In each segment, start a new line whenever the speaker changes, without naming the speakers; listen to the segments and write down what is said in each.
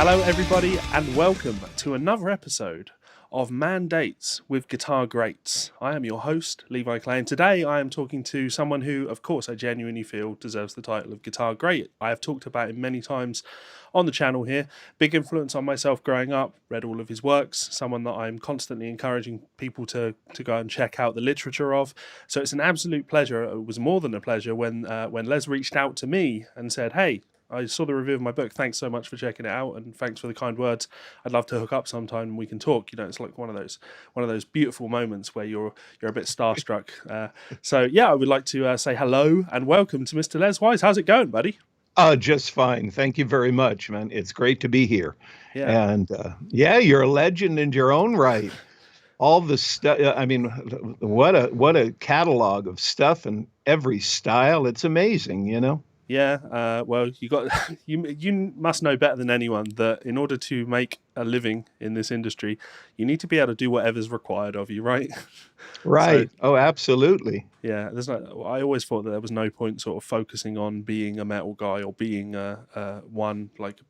Hello, everybody, and welcome to another episode of Mandates with Guitar Greats. I am your host, Levi Clay, and today I am talking to someone who, of course, I genuinely feel deserves the title of Guitar Great. I have talked about him many times on the channel here. Big influence on myself growing up, read all of his works, someone that I'm constantly encouraging people to go and check out the literature of. So it's an absolute pleasure. It was more than a pleasure when Les reached out to me and said, hey, I saw the review of my book. Thanks so much for checking it out, and thanks for the kind words. I'd love to hook up sometime and we can talk. You know, it's like one of those beautiful moments where you're a bit starstruck. So yeah, I would like to say hello and welcome to Mr. Les Wise. How's it going, buddy?
Just fine. Thank you very much, man. It's great to be here.
Yeah.
And yeah, you're a legend in your own right. All the stuff. I mean, what a catalog of stuff and every style. It's amazing, you know.
Yeah, well, you must know better than anyone that in order to make a living in this industry, you need to be able to do whatever's required of you, right?
Right.
So,
Oh, absolutely.
yeah, I always thought that there was no point sort of focusing on being a metal guy or being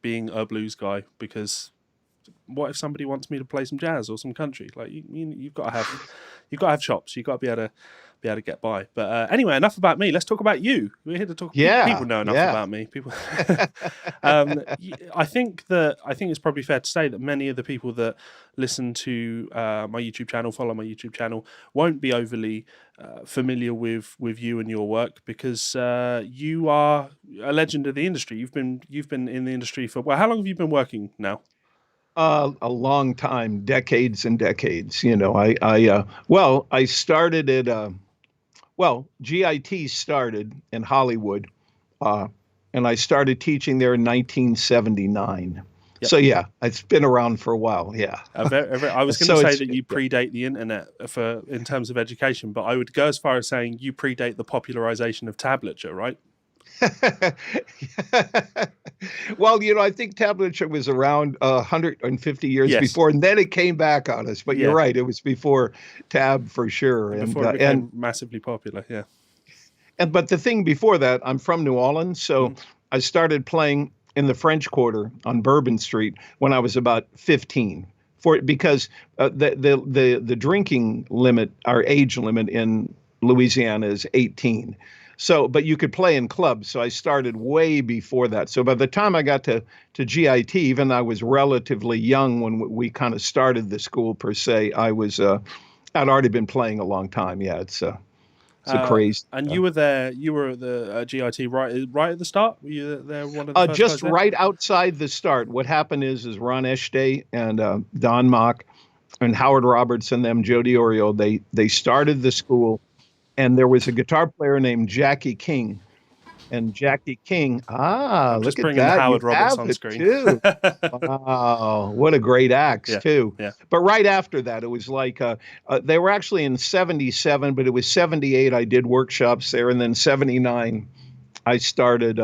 being a blues guy, because what if somebody wants me to play some jazz or some country? Like you've got to have chops. You've got to be able to get by. But anyway, enough about me. Let's talk about you. We're here to talk.
Yeah.
People know enough about me. People. I think it's probably fair to say that many of the people that listen to my YouTube channel, follow my YouTube channel, won't be overly familiar with you and your work, because you are a legend of the industry. You've been in the industry for, well, how long have you been working now?
A long time, decades and decades. You know, I started at GIT started in Hollywood, and I started teaching there in 1979.
Yep.
So yeah, it's been around for a while. Yeah.
I was going to say that you predate the internet in terms of education, but I would go as far as saying you predate the popularization of tablature, right?
Well, you know, I think tablature was around 150 years before, and then it came back on us. But you're right; it was before tab for sure,
and before it became massively popular. Yeah.
But the thing before that, I'm from New Orleans, so I started playing in the French Quarter on Bourbon Street when I was about 15. Because the drinking limit, our age limit in Louisiana is 18. So, but you could play in clubs. So I started way before that. So by the time I got to GIT, even though I was relatively young when we kind of started the school per se, I'd already been playing a long time. Yeah, it's a craze.
And you were there. You were at the GIT right at the start. Were you there? One of the first
just
guys
right outside the start. What happened is Ron Eshday and Don Mock and Howard Roberts and them, Joe DiOrio, they started the school. And there was a guitar player named Jackie King. And Jackie King, look at that.
Bringing Howard Roberts on screen.
Too. Wow, what a great axe, too.
Yeah.
But right after that, it was like, they were actually in 77, but it was 78. I did workshops there. And then 79, I started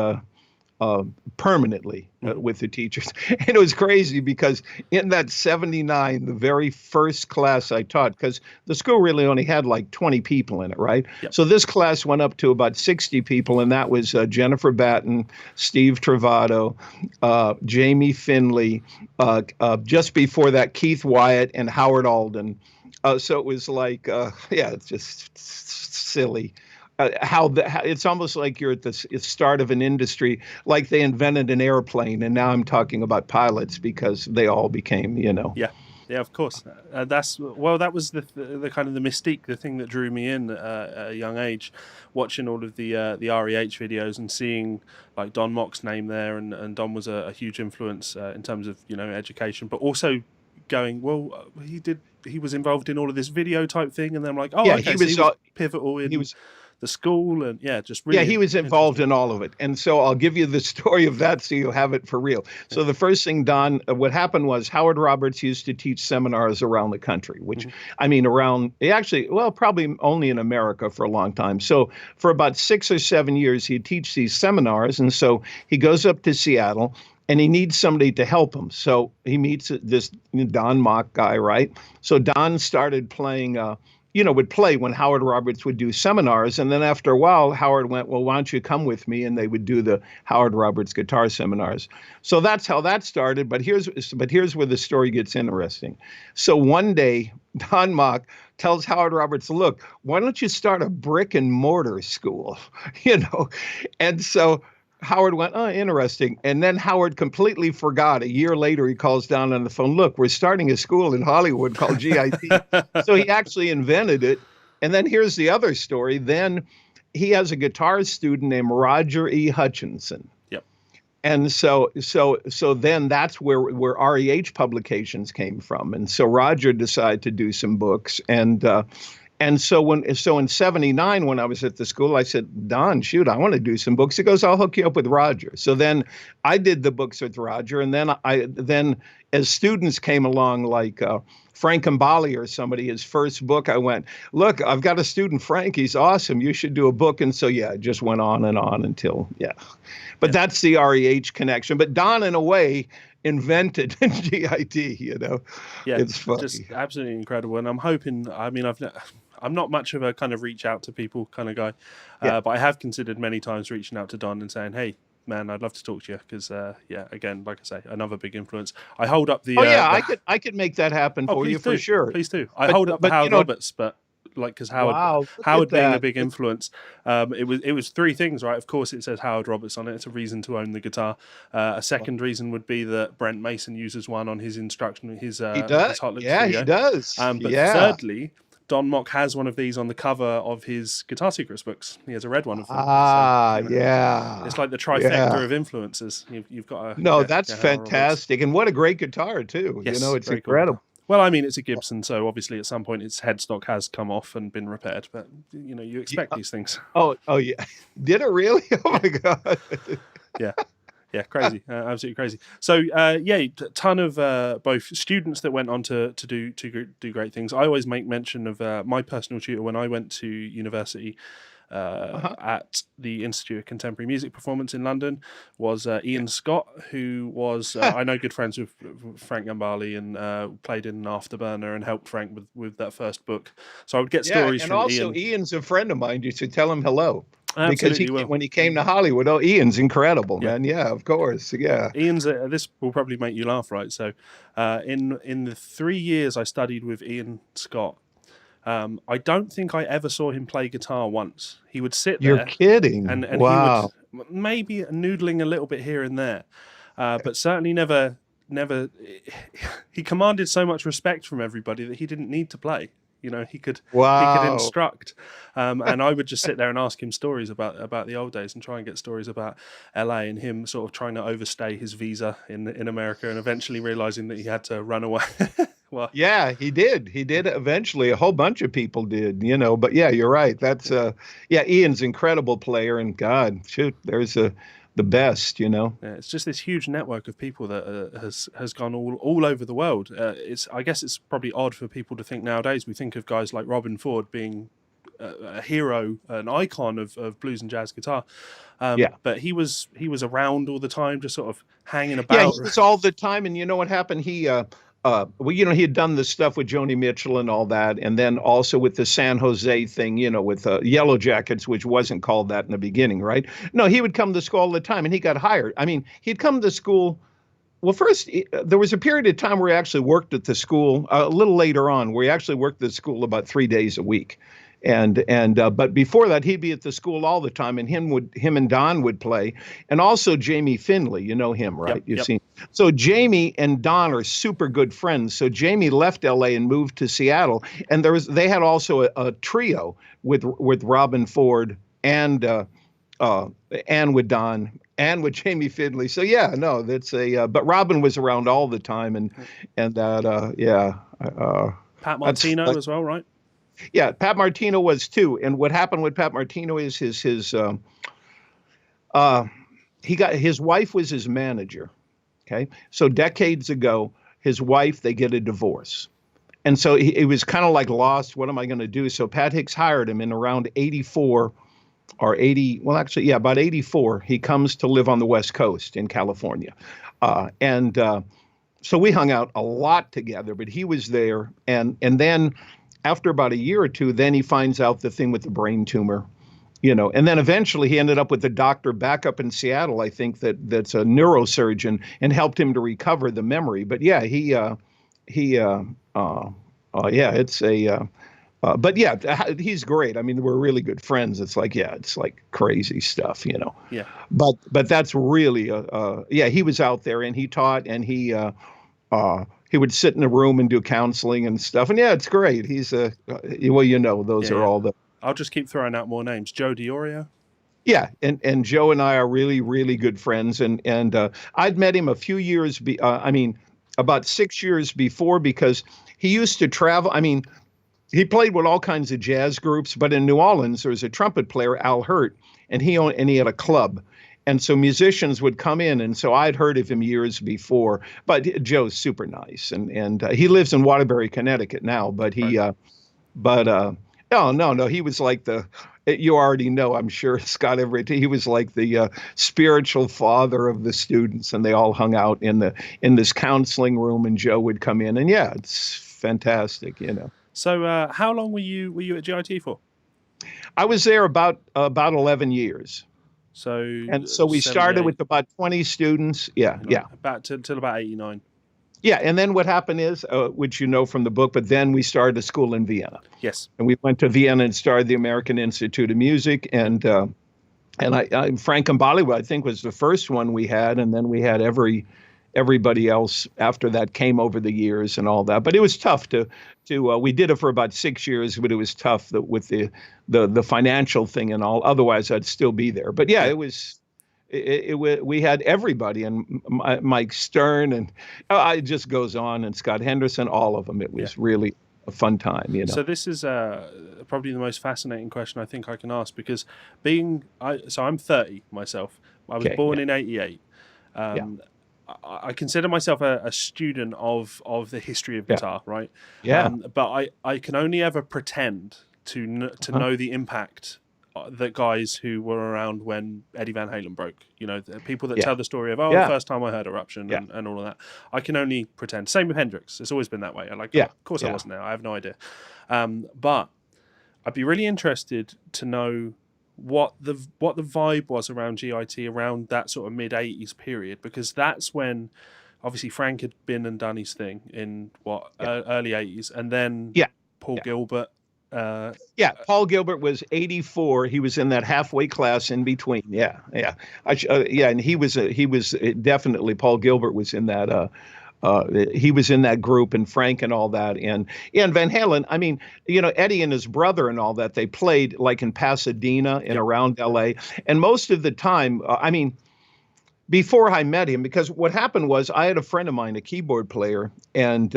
permanently with the teachers. And it was crazy because in that 79, the very first class I taught, because the school really only had like 20 people in it, right?
Yep.
So this class went up to about 60 people, and that was Jennifer Batten, Steve Travato, Jamie Finley, just before that, Keith Wyatt and Howard Alden. So it was like, it's just silly. How it's almost like you're at the start of an industry, like they invented an airplane, and now I'm talking about pilots because they all became, you know.
Yeah, of course. That was the kind of the mystique, the thing that drew me in at a young age, watching all of the REH videos and seeing like Don Mock's name there, and Don was a huge influence in terms of, you know, education, but also going, well, he was involved in all of this video type thing, and then I'm like,
he was
pivotal in the school, and just really.
He was involved in all of it. And so I'll give you the story of that so you have it for real. So the first thing, Don, what happened was Howard Roberts used to teach seminars around the country, which I mean, probably only in America for a long time. So for about 6 or 7 years, he'd teach these seminars. And so he goes up to Seattle and he needs somebody to help him. So he meets this Don Mock guy, right? So Don started playing would play when Howard Roberts would do seminars. And then after a while, Howard went, well, why don't you come with me? And they would do the Howard Roberts guitar seminars. So that's how that started. But here's where the story gets interesting. So one day, Don Mock tells Howard Roberts, look, why don't you start a brick and mortar school? And so Howard went, oh, interesting. And then Howard completely forgot. A year later, he calls down on the phone, look, we're starting a school in Hollywood called GiT. So he actually invented it. And then here's the other story. Then he has a guitar student named Roger E. Hutchinson.
Yep.
And so then that's where REH Publications came from. And so Roger decided to do some books. And so in 79, when I was at the school, I said, Don, shoot, I want to do some books. He goes, I'll hook you up with Roger. So then I did the books with Roger. And then as students came along, like Frank Mbali or somebody, his first book, I went, look, I've got a student, Frank. He's awesome. You should do a book. And so, yeah, it just went on and on until, yeah. But that's the REH connection. But Don, in a way, invented GiT,
Yeah,
it's funny.
Just absolutely incredible. And I'm hoping, I'm not much of a kind of reach out to people kind of guy, but I have considered many times reaching out to Don and saying, hey, man, I'd love to talk to you because, again, like I say, another big influence. I hold up the...
I could make that happen for you for sure.
Please do. I hold up the Howard Roberts, but because Howard being a big influence, it was three things, right? Of course, it says Howard Roberts on it. It's a reason to own the guitar. A second reason would be that Brent Mason uses one on his instruction, his
he does.
His Hot Lips
video.
He
does.
But thirdly, Don Mock has one of these on the cover of his Guitar Secrets books. He has a red one of them. It's like the trifecta of influences. You've got to...
that's fantastic. And what a great guitar, too.
Yes,
it's incredible.
Cool. Well, I mean, it's a Gibson, so obviously at some point its headstock has come off and been repaired. But, you expect these things.
Oh, yeah. Did it really? Oh, my God.
Yeah, crazy, absolutely crazy. So, ton of both students that went on to do great things. I always make mention of my personal tutor when I went to university at the Institute of Contemporary Music Performance in London was Ian Scott, who was I know good friends with Frank Gambale and played in Afterburner and helped Frank with that first book. So I would get stories from Ian.
And also Ian's a friend of mine. You should tell him hello.
Absolutely
because when he came to Hollywood, Ian's incredible, man. Yeah, of course. Yeah.
Ian's this will probably make you laugh, right? So in the 3 years I studied with Ian Scott, I don't think I ever saw him play guitar once. He would sit there.
You're kidding.
And
wow.
He would maybe noodling a little bit here and there, but certainly never. He commanded so much respect from everybody that he didn't need to play. He could instruct, and I would just sit there and ask him stories about the old days and try and get stories about LA and him sort of trying to overstay his visa in America and eventually realizing that he had to run away. Well,
yeah, he did eventually. A whole bunch of people did, but yeah, you're right. That's Ian's an incredible player, and God, shoot, there's the best, Yeah,
it's just this huge network of people that has gone all over the world. I guess it's probably odd for people to think nowadays. We think of guys like Robin Ford being a hero, an icon of blues and jazz guitar. But he was around all the time, just sort of hanging about.
Yeah, he was all the time, and you know what happened? He he had done the stuff with Joni Mitchell and all that, and then also with the San Jose thing, with Yellow Jackets, which wasn't called that in the beginning, right? No, he would come to school all the time, and he got hired. I mean, he'd come to school. Well, first, there was a period of time where he actually worked at the school. A little later on, where he actually worked at the school about 3 days a week. But before that, he'd be at the school all the time, and him and Don would play, and also Jamie Finley. You know him, right? You've seen. So Jamie and Don are super good friends. So Jamie left L.A. and moved to Seattle, and they had also a trio with Robin Ford and with Don and with Jamie Finley. So yeah, no, that's but Robin was around all the time, and
Pat Martino as well, right?
Yeah, Pat Martino was too. And what happened with Pat Martino is his wife was his manager. Okay, so decades ago, his wife, they get a divorce, and so he was kind of like lost. What am I going to do? So Pat Hicks hired him in around 84 or 80. Well, actually, yeah, about 84. He comes to live on the West Coast in California, so we hung out a lot together. But he was there, and then after about a year or two, then he finds out the thing with the brain tumor, you know, and then eventually he ended up with a doctor back up in Seattle, I think that's a neurosurgeon, and helped him to recover the memory. But yeah, it's a, but yeah, he's great. I mean, we're really good friends. It's like, yeah, it's like crazy stuff, you know.
Yeah.
But that's really, yeah, he was out there and he taught, and he would sit in a room and do counseling and stuff. And yeah, it's great. He's well, you know, those are all the.
I'll just keep throwing out more names. Joe DiOrio.
Yeah, and Joe and I are really, really good friends. And I'd met him a few years, about 6 years before, because he used to travel. I mean, he played with all kinds of jazz groups, but in New Orleans, there was a trumpet player, Al Hurt, and he had a club. And so musicians would come in, and so I'd heard of him years before. But Joe's super nice, and he lives in Waterbury, Connecticut now. But no, he was like you already know, I'm sure, Scott Everett. He was like the spiritual father of the students, and they all hung out in this counseling room, and Joe would come in, and yeah, it's fantastic, you know.
So how long were you at GIT for?
I was there about 11 years.
So
we started with about 20 students. Yeah, yeah.
About till about 89.
Yeah, and then what happened is, which you know from the book, but then we started a school in Vienna.
Yes.
And we went to Vienna and started the American Institute of Music, and Frank and Bollywood, I think, was the first one we had, and then we had everybody else after that came over the years and all that. But it was tough to we did it for about 6 years, but it was tough with the financial thing and all. Otherwise, I'd still be there. But yeah, we had everybody, and Mike Stern, and it just goes on, and Scott Henderson, all of them. It was really a fun time, you know.
So this is probably the most fascinating question I think I can ask, because I'm 30 myself. I was born in 88. I consider myself a student of the history of guitar, right?
Yeah.
But I can only ever pretend to know the impact that guys who were around when Eddie Van Halen broke. You know, the people that tell the story of the first time I heard Eruption and all of that. I can only pretend. Same with Hendrix. It's always been that way. Of course I wasn't there. I have no idea. But I'd be really interested to know what the vibe was around GIT around that sort of mid-80s period, because that's when obviously Frank had been and done his thing in early 80s, and then Paul Gilbert.
Paul Gilbert was 84. He was in that halfway class in between. And he was definitely, Paul Gilbert was in that. He was in that group, and Frank and all that, and Van Halen. I mean, you know, Eddie and his brother and all that, they played like in Pasadena and around LA, and most of the time, before I met him, because what happened was I had a friend of mine, a keyboard player, and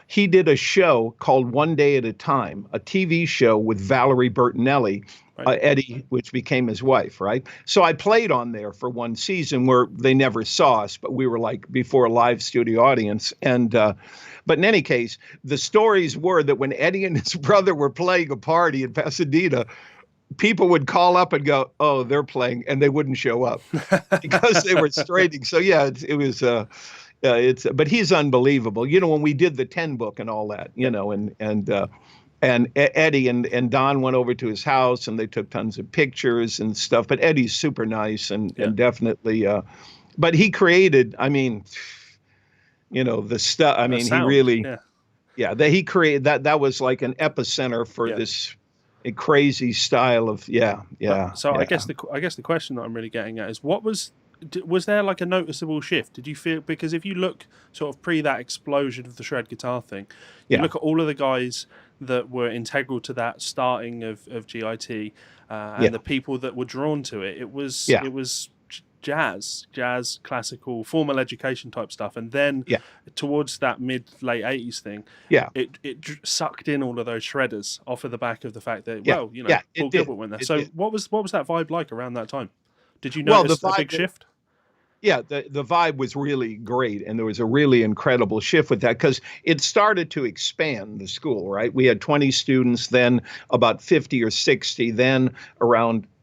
he did a show called One Day at a Time, a TV show with Valerie Bertinelli, Eddie, which became his wife, right? So I played on there for one season where they never saw us, but we were like before a live studio audience. And but in any case, the stories were that when Eddie and his brother were playing a party in Pasadena, people would call up and go, "Oh, they're playing," and they wouldn't show up because they were straining. So yeah, it was. But he's unbelievable. You know, when we did the 10 book and all that, you know, and Eddie and Don went over to his house and they took tons of pictures and stuff. But Eddie's super nice and definitely. But he created. I mean, you know, the stuff. I mean, he really. That he created that was like an epicenter for this. A crazy style of
So I guess the question that I'm really getting at is, was there like a noticeable shift? Did you feel, because if you look sort of pre that explosion of the shred guitar thing, you look at all of the guys that were integral to that starting of GIT and the people that were drawn to it, it was jazz, classical, formal education type stuff, and then towards that late 80s thing, it sucked in all of those shredders off of the back of the fact that Paul Gilbert went there. So what was that vibe like around that time? Did you notice a big shift?
Yeah, the vibe was really great, and there was a really incredible shift with that because it started to expand the school, right? We had 20 students, then about 50 or 60, then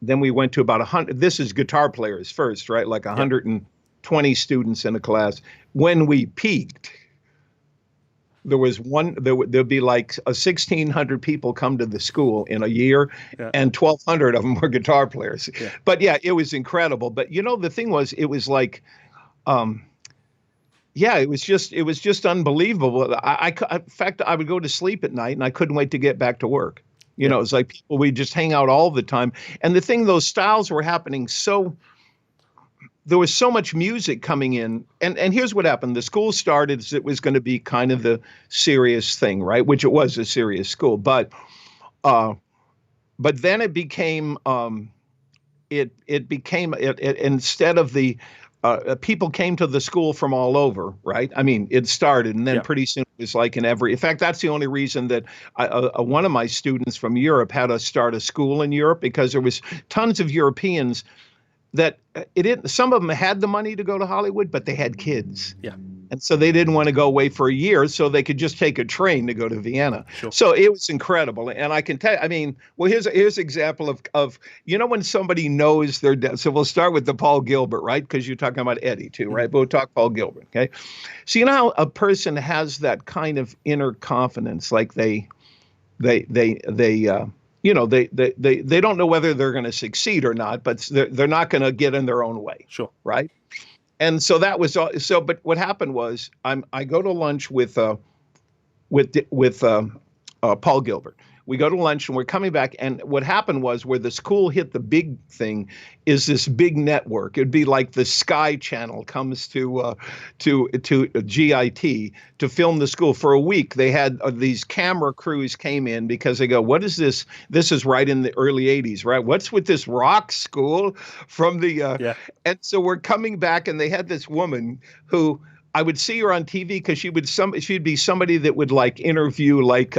we went to about 100. This is guitar players first, right? Like 120 students in a class when we peaked. There was one. There'd be like 1,600 people come to the school in a year,
Yeah.
and 1,200 of them were guitar players.
Yeah.
But yeah, it was incredible. But the thing was, it was like, um, yeah, it was just unbelievable. In fact, I would go to sleep at night, and I couldn't wait to get back to work.
Yeah.
It was like people we just hang out all the time. And the thing, those styles were happening so. There was so much music coming in, and here's what happened. The school started as it was going to be kind of the serious thing, right? Which it was a serious school, uh, but then it became instead of the people came to the school from all over, right? I mean, it started, and then
Yeah.
pretty soon it was like in every. In fact, that's the only reason that one of my students from Europe had to start a school in Europe, because there was tons of Europeans that it didn't. Some of them had the money to go to Hollywood, but they had kids.
Yeah.
And so they didn't want to go away for a year, so they could just take a train to go to Vienna.
Sure.
So it was incredible. And I can tell you, I mean, well, here's an example of when somebody knows they're dead. So we'll start with the Paul Gilbert, right? Because you're talking about Eddie too, right? But we'll talk Paul Gilbert, okay? So you know how a person has that kind of inner confidence, like they don't know whether they're going to succeed or not, but they're not going to get in their own way.
Sure.
Right. And so that was so. But what happened was, I go to lunch with Paul Gilbert. We go to lunch and we're coming back. And what happened was, where the school hit the big thing is this big network. It'd be like the Sky Channel comes to GIT to film the school for a week. They had these camera crews came in because they go, what is this? This is right in the early 80s, right? What's with this rock school from the
Yeah.
And so we're coming back, and they had this woman who I would see her on TV, because she'd be somebody that would like interview like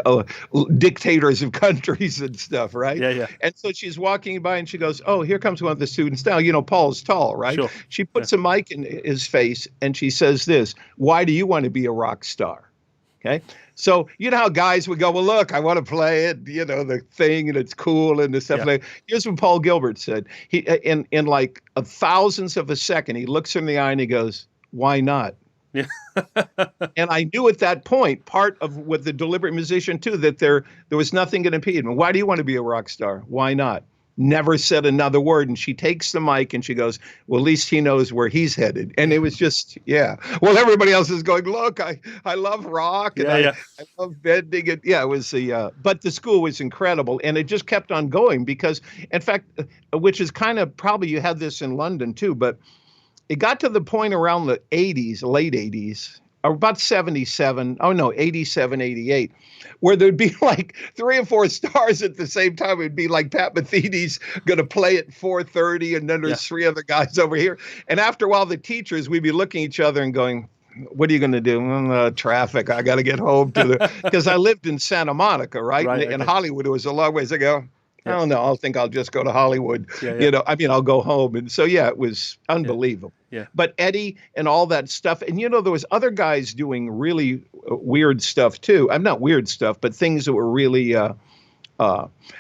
dictators of countries and stuff, right?
Yeah, yeah.
And so she's walking by and she goes, "Oh, here comes one of the students now. Paul's tall, right?"
Sure.
She puts a mic in his face and she says this: "Why do you want to be a rock star?" Okay. So you know how guys would go, "Well, look, I want to play it, the thing, and it's cool and the stuff."
Yeah.
Like, here's what Paul Gilbert said. He in like a thousandth of a second, he looks her in the eye and he goes, "Why not?"
Yeah.
And I knew at that point, part of with the deliberate musician too, that there was nothing going to impede him. Why do you want to be a rock star? Why not? Never said another word. And she takes the mic and she goes, "Well, at least he knows where he's headed." And it was just, yeah. Well, everybody else is going, "Look, I love rock, and I love bending it." Yeah, it was but the school was incredible, and it just kept on going because, in fact, which is kind of probably you had this in London too, but it got to the point around the 80s, late 80s, or about 77, 87, 88, where there'd be like 3 or 4 stars at the same time. It'd be like Pat Metheny's going to play at 4:30, and then there's 3 other guys over here. And after a while, the teachers, we'd be looking at each other and going, "What are you going to do?" "Traffic. I got to get home because I lived in Santa Monica, right? In Hollywood, it was a long ways. I go, "I don't know. I think I'll just go to Hollywood." I'll go home. And so, yeah, it was unbelievable.
Yeah.
But Eddie and all that stuff. And, there was other guys doing really weird stuff, too. I'm not weird stuff, but things that were really and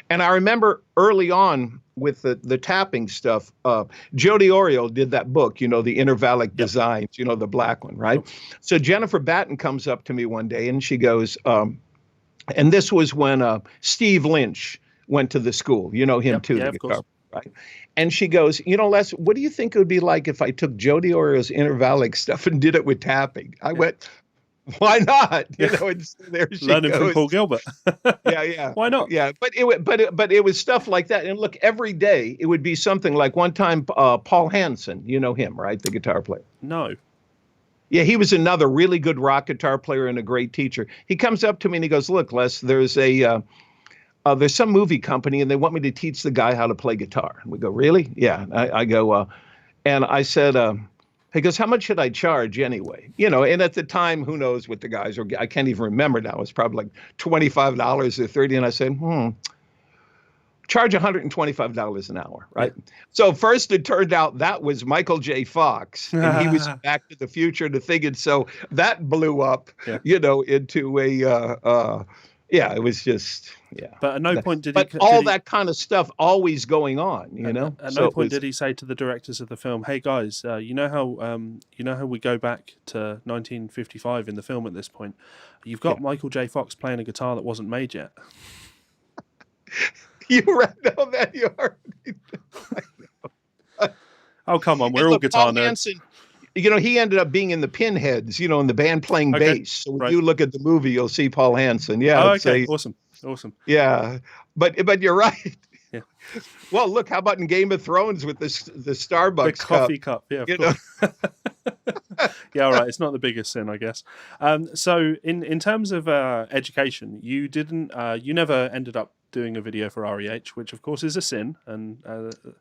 I remember early on with the tapping stuff, Joe DiOrio did that book, the Intervallic Designs, the black one, right? So Jennifer Batten comes up to me one day and she goes, and this was when Steve Lynch went to the school, him too, the guitar, right? And she goes, Les, what do you think it would be like if I took Joe DiOrio's Intervallic stuff and did it with tapping? I went, why not? And so there she
Learning
goes.
from Paul Gilbert.
Yeah.
Why not?
Yeah, but it was stuff like that. And look, every day it would be something like one time, Paul Hansen, you know him, right? The guitar player.
No.
Yeah, he was another really good rock guitar player and a great teacher. He comes up to me and he goes, "Look, Les, there's some movie company and they want me to teach the guy how to play guitar." And we go, "Really?" Yeah. I go, and I said, he goes, "How much should I charge anyway?" And at the time, who knows what the guys were, I can't even remember now. It's probably like $25 or $30. And I said, charge $125 an hour, right? So first it turned out that was Michael J. Fox, and he was Back to the Future, the thing. And so that blew up, into yeah, it was just, yeah.
But at no point did he
But all that kind of stuff always going on, you know?
at
So
no
it
point
was,
did he say to the directors of the film, "Hey guys, you know how we go back to 1955 in the film at this point? You've
yeah.
got Michael J. Fox playing a guitar that wasn't made yet."
You read all that, you already
Oh come on,
And
we're all
look,
guitar
Paul
nerds.
Hansen, he ended up being in the Pinheads, in the band playing
Okay,
bass. So when
right.
you look at the movie, you'll see Paul Hansen. Yeah,
Oh,
it's
okay,
a
awesome, awesome.
yeah, but you're right.
Yeah,
Well, look, how about in Game of Thrones with the
the
Starbucks cup?
coffee cup. Yeah, of
You know,
course. Yeah, all right. It's not the biggest sin, I guess. So in terms of education, you never ended up doing a video for REH, which of course is a sin. And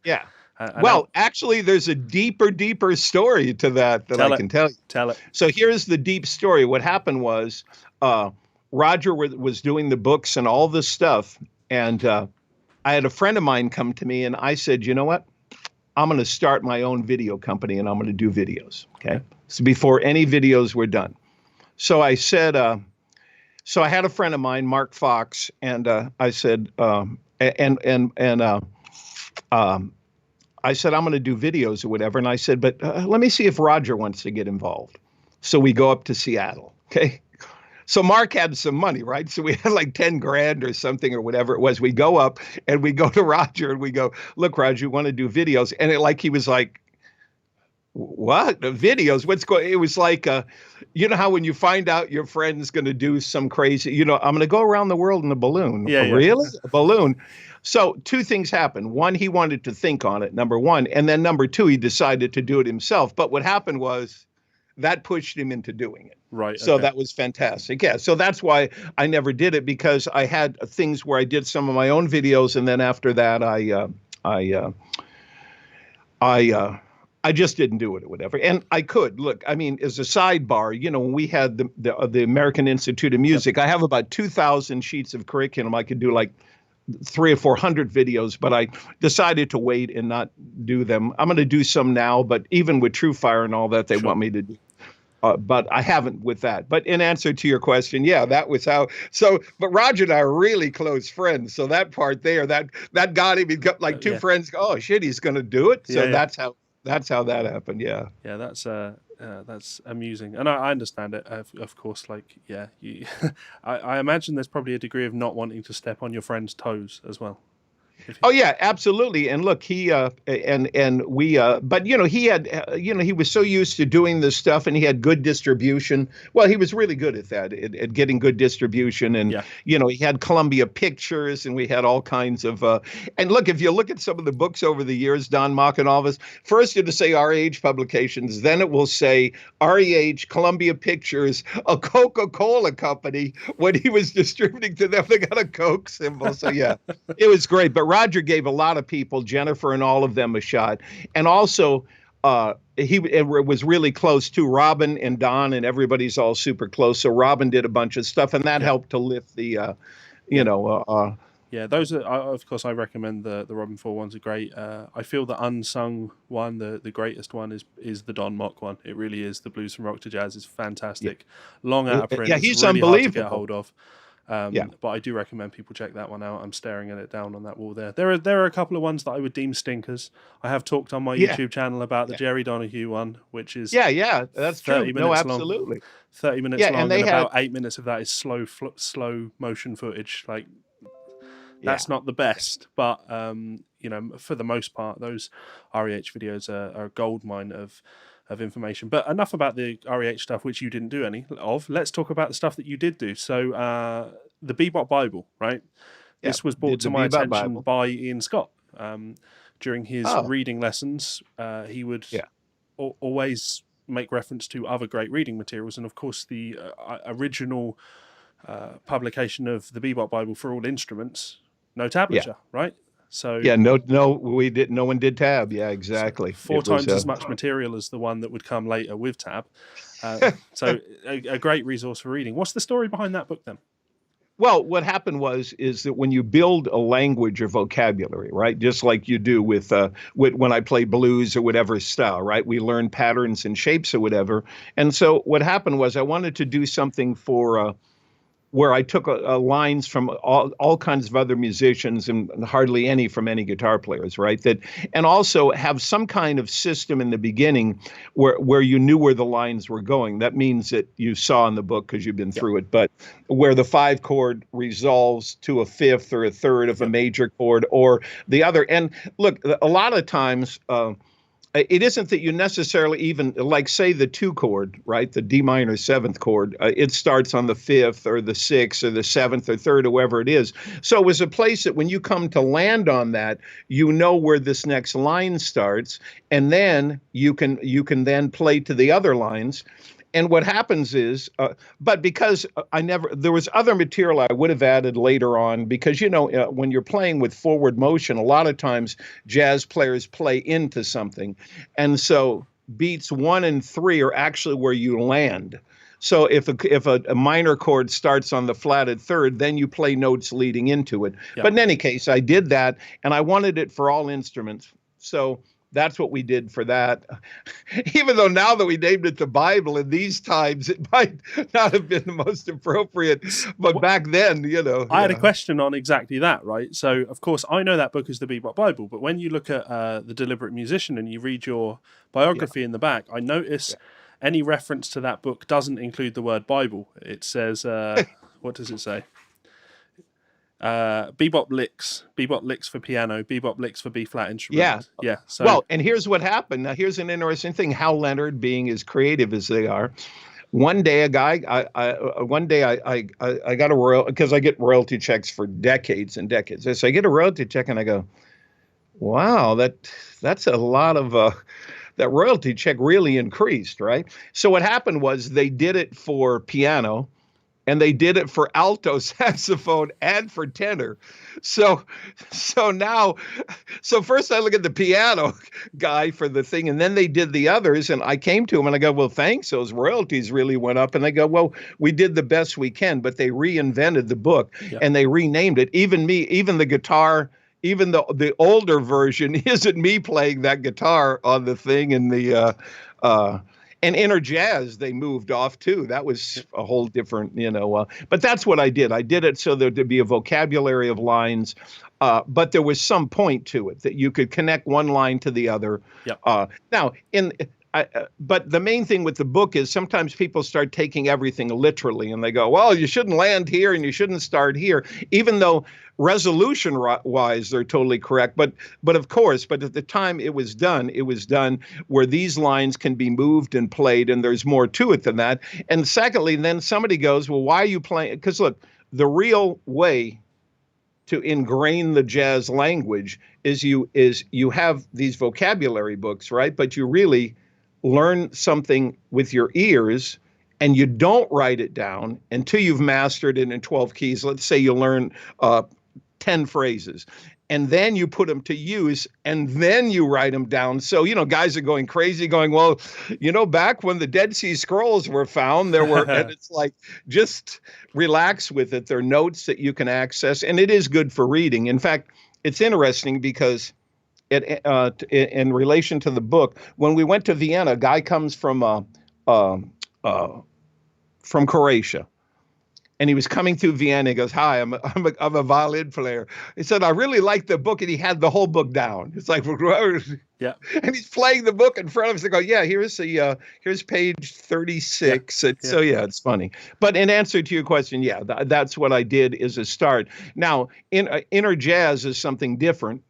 yeah.
and
Well, actually, there's a deeper story to that I
tell it,
can tell you.
tell it.
So here's the deep story. What happened was, Roger was doing the books and all this stuff, and I had a friend of mine come to me, and I said, you know what? I'm going to start my own video company, and I'm going to do videos. Okay. So before any videos were done. So I said, so I had a friend of mine, Mark Fox, and I said, I said, I'm going to do videos or whatever. And I said, but let me see if Roger wants to get involved. So we go up to Seattle. Okay. So Mark had some money, right? So we had like 10 grand or something or whatever it was. We go up and we go to Roger and we go, look, Roger, you want to do videos? And he was like, what? The videos? What's going? It was like, you know how when you find out your friend's going to do some crazy, I'm going to go around the world in a balloon.
Yeah, yeah.
Really? A balloon? So two things happened. One, he wanted to think on it, number one. And then number two, he decided to do it himself. But what happened was that pushed him into doing it.
Right.
So
okay.
that was fantastic. Yeah. So that's why I never did it, because I had things where I did some of my own videos. And then after that, I just didn't do it or whatever. And I could look, I mean, as a sidebar, when we had the American Institute of Music, I have about 2,000 sheets of curriculum. I could do like 300 or 400 videos, but I decided to wait and not do them. I'm going to do some now, but even with TrueFire and all that, they want me to do. But I haven't with that. But in answer to your question, yeah, that was how. So, but Roger and I are really close friends. So that part there, that got him. He got like two friends. Oh shit, he's going to do it. So that's how that happened. Yeah.
Yeah, that's amusing, and I understand it. Of course, I imagine there's probably a degree of not wanting to step on your friend's toes as well.
Oh yeah, absolutely. And look, he and we but he had he was so used to doing this stuff, and he had good distribution. Well, he was really good at that, at getting good distribution, and he had Columbia Pictures, and we had all kinds of and look, if you look at some of the books over the years, Don Mock and all this, first it'll say REH Publications, then it will say REH Columbia Pictures, a Coca-Cola company. When he was distributing to them, they got a Coke symbol. So yeah, it was great. But Roger gave a lot of people, Jennifer and all of them, a shot. And also, he was really close to Robin and Don, and everybody's all super close. So Robin did a bunch of stuff, and that helped to lift the,
Yeah, those are, of course, I recommend the Robin 4 ones are great. I feel the unsung one, the greatest one, is the Don Mock one. It really is. The Blues from Rock to Jazz is fantastic. Long out of print.
Yeah, he's
it's really
unbelievable.
hard to get hold of. But I do recommend people check that one out. I'm staring at it down on that wall there. There are a couple of ones that I would deem stinkers. I have talked on my YouTube channel about the Jerry Donahue one, which is
that's true.
30 minutes
absolutely.
long. 30 minutes long, and about 8 minutes of that is slow motion footage. Like, that's not the best, but for the most part, those REH videos are a gold mine of information. But enough about the REH stuff, which you didn't do any of. Let's talk about the stuff that you did do. So the Bebop Bible, right? Yeah, this was brought to my attention by Ian Scott. During his reading lessons, he would always make reference to other great reading materials. And of course, the original publication of the Bebop Bible for all instruments, no tablature, right? So
we didn't. No one did tab. Yeah, exactly.
So 4 times as much material as the one that would come later with tab. So a great resource for reading. What's the story behind that book then?
Well, what happened is that when you build a language or vocabulary, right, just like you do with when I play blues or whatever style, right, we learn patterns and shapes or whatever. And so what happened was I wanted to do something for where I took lines from all kinds of other musicians and hardly any from any guitar players, right? That, and also have some kind of system in the beginning where you knew where the lines were going. That means that you saw in the book because you've been through it, but where the 5 chord resolves to a 5th or a 3rd of a major chord or the other. And look, a lot of times, it isn't that you necessarily even, like, say, the 2 chord, right? The D minor 7th chord, it starts on the 5th or the 6th or the 7th or 3rd or wherever it is. So it was a place that when you come to land on that, you know where this next line starts, and then you can then play to the other lines. And what happens is, but because there was other material I would have added later on, because, when you're playing with forward motion, a lot of times jazz players play into something. And so beats 1 and 3 are actually where you land. So if a minor chord starts on the flatted 3rd, then you play notes leading into it. Yep. But in any case, I did that, and I wanted it for all instruments. So that's what we did for that. Even though now that we named it the Bible, in these times, it might not have been the most appropriate. But back then,
I had a question on exactly that, right? So, of course, I know that book is the Bebop Bible, but when you look at The Deliberate Musician and you read your biography in the back, I notice any reference to that book doesn't include the word Bible. It says, what does it say? Bebop licks for piano, bebop licks for B flat instrument. Yeah. So,
well, and here's what happened. Now, here's an interesting thing. Hal Leonard, being as creative as they are, one day I got a royalty, because I get royalty checks for decades and decades. So I get a royalty check and I go, wow, that's a lot of. That royalty check really increased, right? So what happened was they did it for piano, and they did it for alto saxophone and for tenor. So first I look at the piano guy for the thing, and then they did the others, and I came to him and I go, well, thanks, those royalties really went up. And they go, well, we did the best we can, but they reinvented the book and they renamed it. Even the guitar, even the older version isn't me playing that guitar on the thing, and and Inner Jazz, they moved off too. That was a whole different, but that's what I did. I did it so there'd be a vocabulary of lines, but there was some point to it that you could connect one line to the other.
Yep.
But the main thing with the book is sometimes people start taking everything literally, and they go, well, you shouldn't land here and you shouldn't start here, even though resolution-wise they're totally correct. But of course, but at the time it was done where these lines can be moved and played, and there's more to it than that. And secondly, then somebody goes, well, why are you playing? Because look, the real way to ingrain the jazz language is you have these vocabulary books, right? But you really learn something with your ears, and you don't write it down until you've mastered it in 12 keys. Let's say you learn 10 phrases, and then you put them to use, and then you write them down. So, guys are going crazy going, well, back when the Dead Sea Scrolls were found, there were, and it's like, just relax with it. There are notes that you can access, and it is good for reading. In fact, it's interesting because in relation to the book, when we went to Vienna, a guy comes from Croatia, and he was coming through Vienna. He goes, "Hi, I'm a violin player." He said, "I really like the book," and he had the whole book down. It's like,
yeah,
and he's playing the book in front of us. I go, "Yeah, here's page 36." Yeah. So yeah, it's funny. But in answer to your question, yeah, that's what I did as a start. Now, Inner Jazz is something different.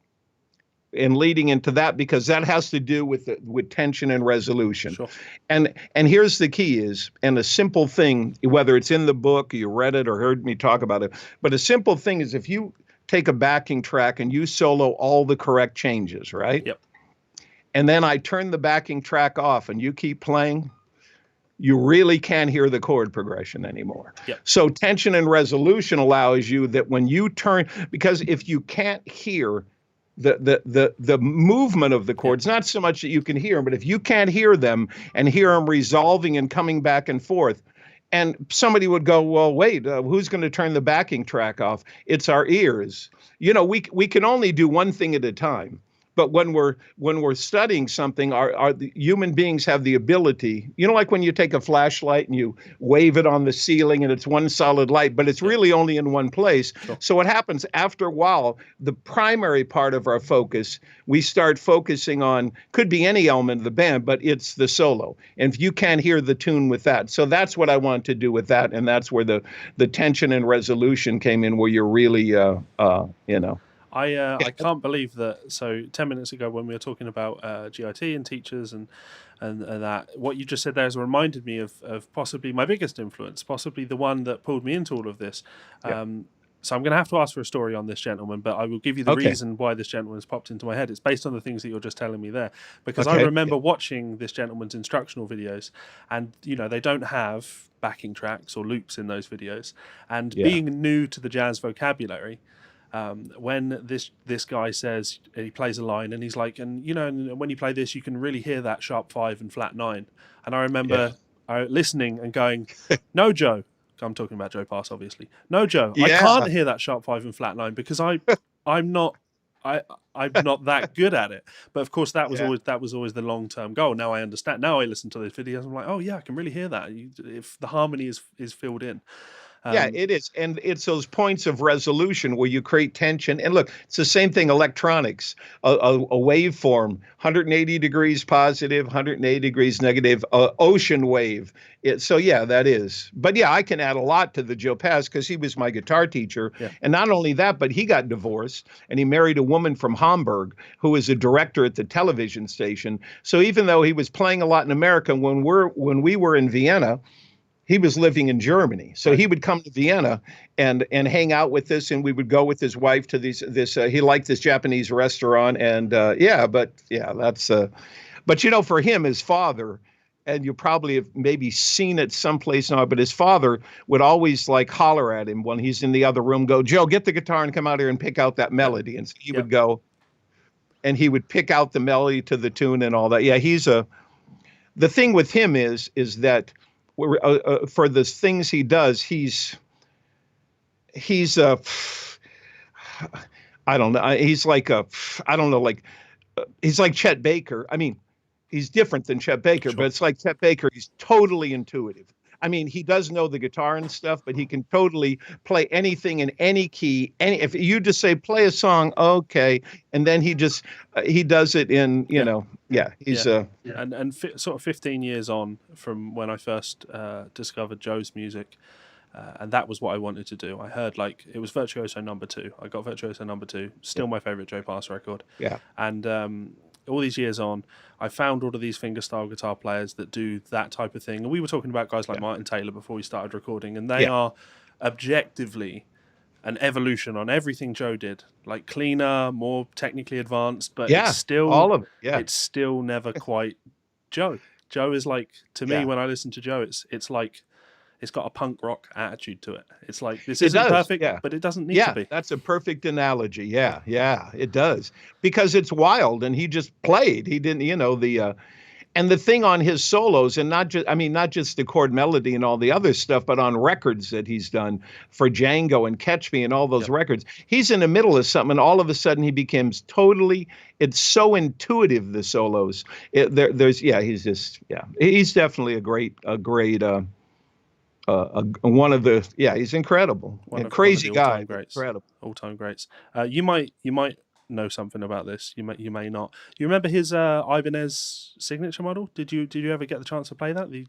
And leading into that, because that has to do with tension and resolution.
Sure.
And here's the key is, and a simple thing, whether it's in the book, you read it or heard me talk about it, but a simple thing is if you take a backing track and you solo all the correct changes, right?
Yep.
And then I turn the backing track off and you keep playing, you really can't hear the chord progression anymore.
Yep.
So tension and resolution allows you that when you turn, because if you can't hear the movement of the chords, not so much that you can hear them, but if you can't hear them and hear them resolving and coming back and forth, and somebody would go, well, wait, who's going to turn the backing track off? It's our ears. We can only do one thing at a time. but when we're studying something, our the human beings have the ability, like when you take a flashlight and you wave it on the ceiling and it's one solid light, but it's
Yeah,
really only in one place.
sure.
So what happens after a while, the primary part of our focus, we start focusing on, could be any element of the band, but it's the solo. And if you can't hear the tune with that. So that's what I want to do with that. And that's where the tension and resolution came in, where you're really,
I can't believe that. So 10 minutes ago, when we were talking about GIT and teachers and that, what you just said there has reminded me of possibly my biggest influence, possibly the one that pulled me into all of this.
Yeah.
So I'm going to have to ask for a story on this gentleman, but I will give you the
Okay.
reason why this gentleman has popped into my head. It's based on the things that you're just telling me there, because I
Okay.
remember watching this gentleman's instructional videos, and they don't have backing tracks or loops in those videos, and
Yeah.
being new to the jazz vocabulary. When this guy says, he plays a line and he's like, and when you play this, you can really hear that sharp 5 and flat 9. And I
Yeah.
remember listening and going, no, Joe. I'm talking about Joe Pass, obviously. No, Joe, I
Yeah.
can't hear that sharp 5 and flat 9 because I'm not I I'm not that good at it. But of course,
Yeah.
that was always the long term goal. Now I understand. Now I listen to those videos. I'm like, oh yeah, I can really hear that if the harmony is filled in.
Yeah,
Um,
it is. And it's those points of resolution where you create tension. And look, it's the same thing, electronics, a waveform, 180 degrees positive, 180 degrees negative, ocean wave. So, yeah, that is. But yeah, I can add a lot to the Joe Pass because he was my guitar teacher.
yeah,
And not only that, but he got divorced and he married a woman from Hamburg who was a director at the television station. So even though he was playing a lot in America, when we were in Vienna, he was living in Germany. So
right.
he would come to Vienna and hang out with us, and we would go with his wife to he liked this Japanese restaurant, and that's but for him, his father, and you probably have maybe seen it someplace now, but his father would always like holler at him when he's in the other room, go, Joe, get the guitar and come out here and pick out that
Yeah,
melody. And so he
yeah.
would go and he would pick out the melody to the tune and all that. Yeah, the thing with him is that for the things he does, he's I don't know. He's like I don't know, like he's like Chet Baker. I mean, he's different than Chet Baker, but
Sure.
it's like Chet Baker. He's totally intuitive. I mean, he does know the guitar and stuff, but he can totally play anything in any key. If you just say play a song, okay, and then he does it in
Yeah,
yeah. He's
yeah. Sort of 15 years on from when I first discovered Joe's music, and that was what I wanted to do. I heard it was Virtuoso number 2. I got Virtuoso number 2,
yeah,
still my favorite Joe Pass record,
yeah,
and all these years on, I found all of these fingerstyle guitar players that do that type of thing. And we were talking about guys like
yeah,
Martin Taylor before we started recording, and they
yeah,
are objectively an evolution on everything Joe did, like cleaner, more technically advanced, but
yeah. All of it. Yeah,
it's still never quite Joe. Joe is like, to me,
yeah.
when I listen to Joe, it's like it's got a punk rock attitude to it. It's like, this
It
isn't
does.
perfect,
Yeah.
but it doesn't need to
Yeah,
be.
that's a perfect analogy. Yeah, yeah, it does. Because it's wild and he just played. He didn't, and the thing on his solos, and not just the chord melody and all the other stuff, but on records that he's done for Django and Catch Me and all those
Yep.
records, he's in the middle of something and all of a sudden he becomes totally, it's so intuitive, the solos. He's definitely a great one of the, yeah, he's incredible.
One
A
of
crazy
the
guy,
all-time
but
greats.
incredible.
All-time greats. You might know something about this. You may not. You remember his Ibanez signature model? Did you ever get the chance to play that? The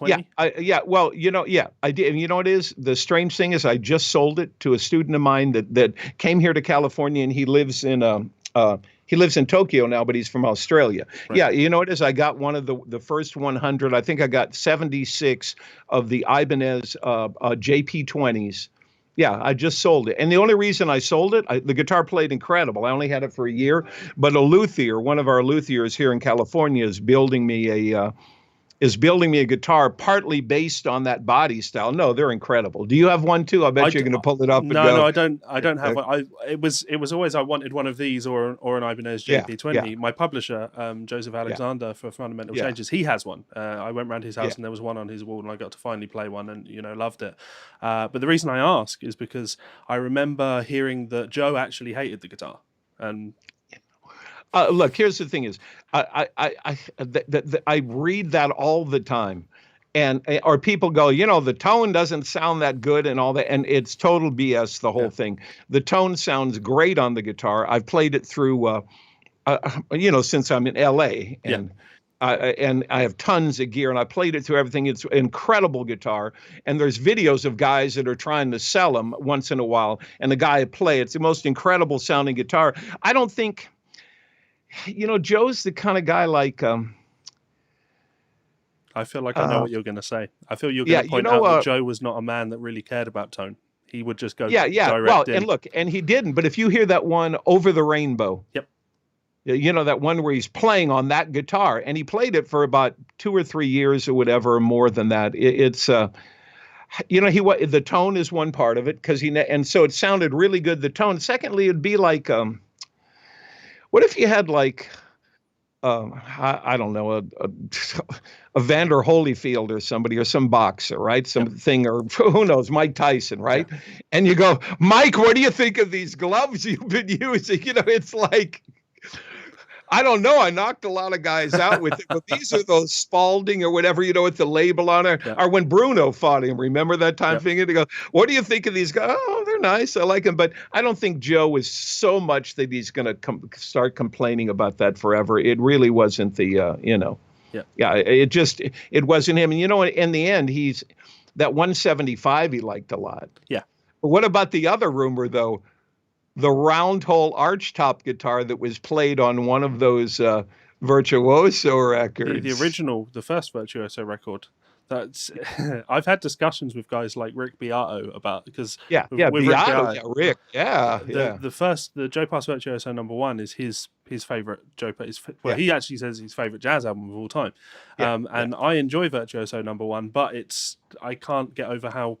Yeah,
JP20?
well, yeah, I did. And you know what it is? The strange thing is I just sold it to a student of mine that came here to California, and he lives in Tokyo now, but he's from Australia.
Right.
Yeah, you know what it is? I got one of the first 100. I think I got 76 of the Ibanez JP20s. Yeah, I just sold it. And the only reason I sold it, the guitar played incredible. I only had it for a year, but a luthier, one of our luthiers here in California, is building me a guitar partly based on that body style. No, they're incredible. Do you have one too? I
I
bet you're
d-
going to pull it up and
no,
go,
I don't have
uh,
one. It was always, I wanted one of these or an Ibanez
yeah, yeah,
JP20. My publisher, Joseph
yeah,
Alexander for Fundamental
yeah,
Changes, he has one. I went round his
yeah,
house and there was one on his wall, and I got to finally play one, and loved it. But the reason I ask is because I remember hearing that Joe actually hated the guitar, and
Look, here's the thing: is I read that all the time, and or people go, the tone doesn't sound that good and all that, and it's total BS. The whole thing. The tone sounds great on the guitar. I've played it through, since I'm in LA, and I have tons of gear, and I played it through everything. It's an incredible guitar, and there's videos of guys that are trying to sell them once in a while, and the guy play. It's the most incredible sounding guitar. I don't think. Joe's the kind of guy like.
I feel like I know what you're going to say. I feel you're going to point out that Joe was not a man that really cared about tone. He would just go direct
well,
in.
And look, and he didn't. But if you hear that one Over the Rainbow.
Yep.
That one where he's playing on that guitar, and he played it for about 2 or 3 years or whatever, or more than that. It's the tone is one part of it and so it sounded really good. The tone. Secondly, it'd be like, what if you had like, I don't know, a Vander Holyfield or somebody, or some boxer, right? Something, or who knows, Mike Tyson, right? Yeah. And you go, Mike, what do you think of these gloves you've been using? It's like, I don't know. I knocked a lot of guys out with it, but these are those Spalding or whatever, with the label on it. Yeah. Or when Bruno fought him, remember that time thing? To go, what do you think of these guys? Oh, they're nice. I like them. But I don't think Joe is so much that he's going to start complaining about that forever. It really wasn't the, Yeah, it wasn't him. And, in the end, he's that 175 he liked a lot.
Yeah.
But what about the other rumor, though? The round hole archtop guitar that was played on one of those Virtuoso records.
The original, the first Virtuoso record. That's I've had discussions with guys like Rick Beato about, because
Rick,
the Joe Pass Virtuoso #1 is his favorite Joe Pass. He actually says his favorite jazz album of all time. And I enjoy Virtuoso #1, but I can't get over how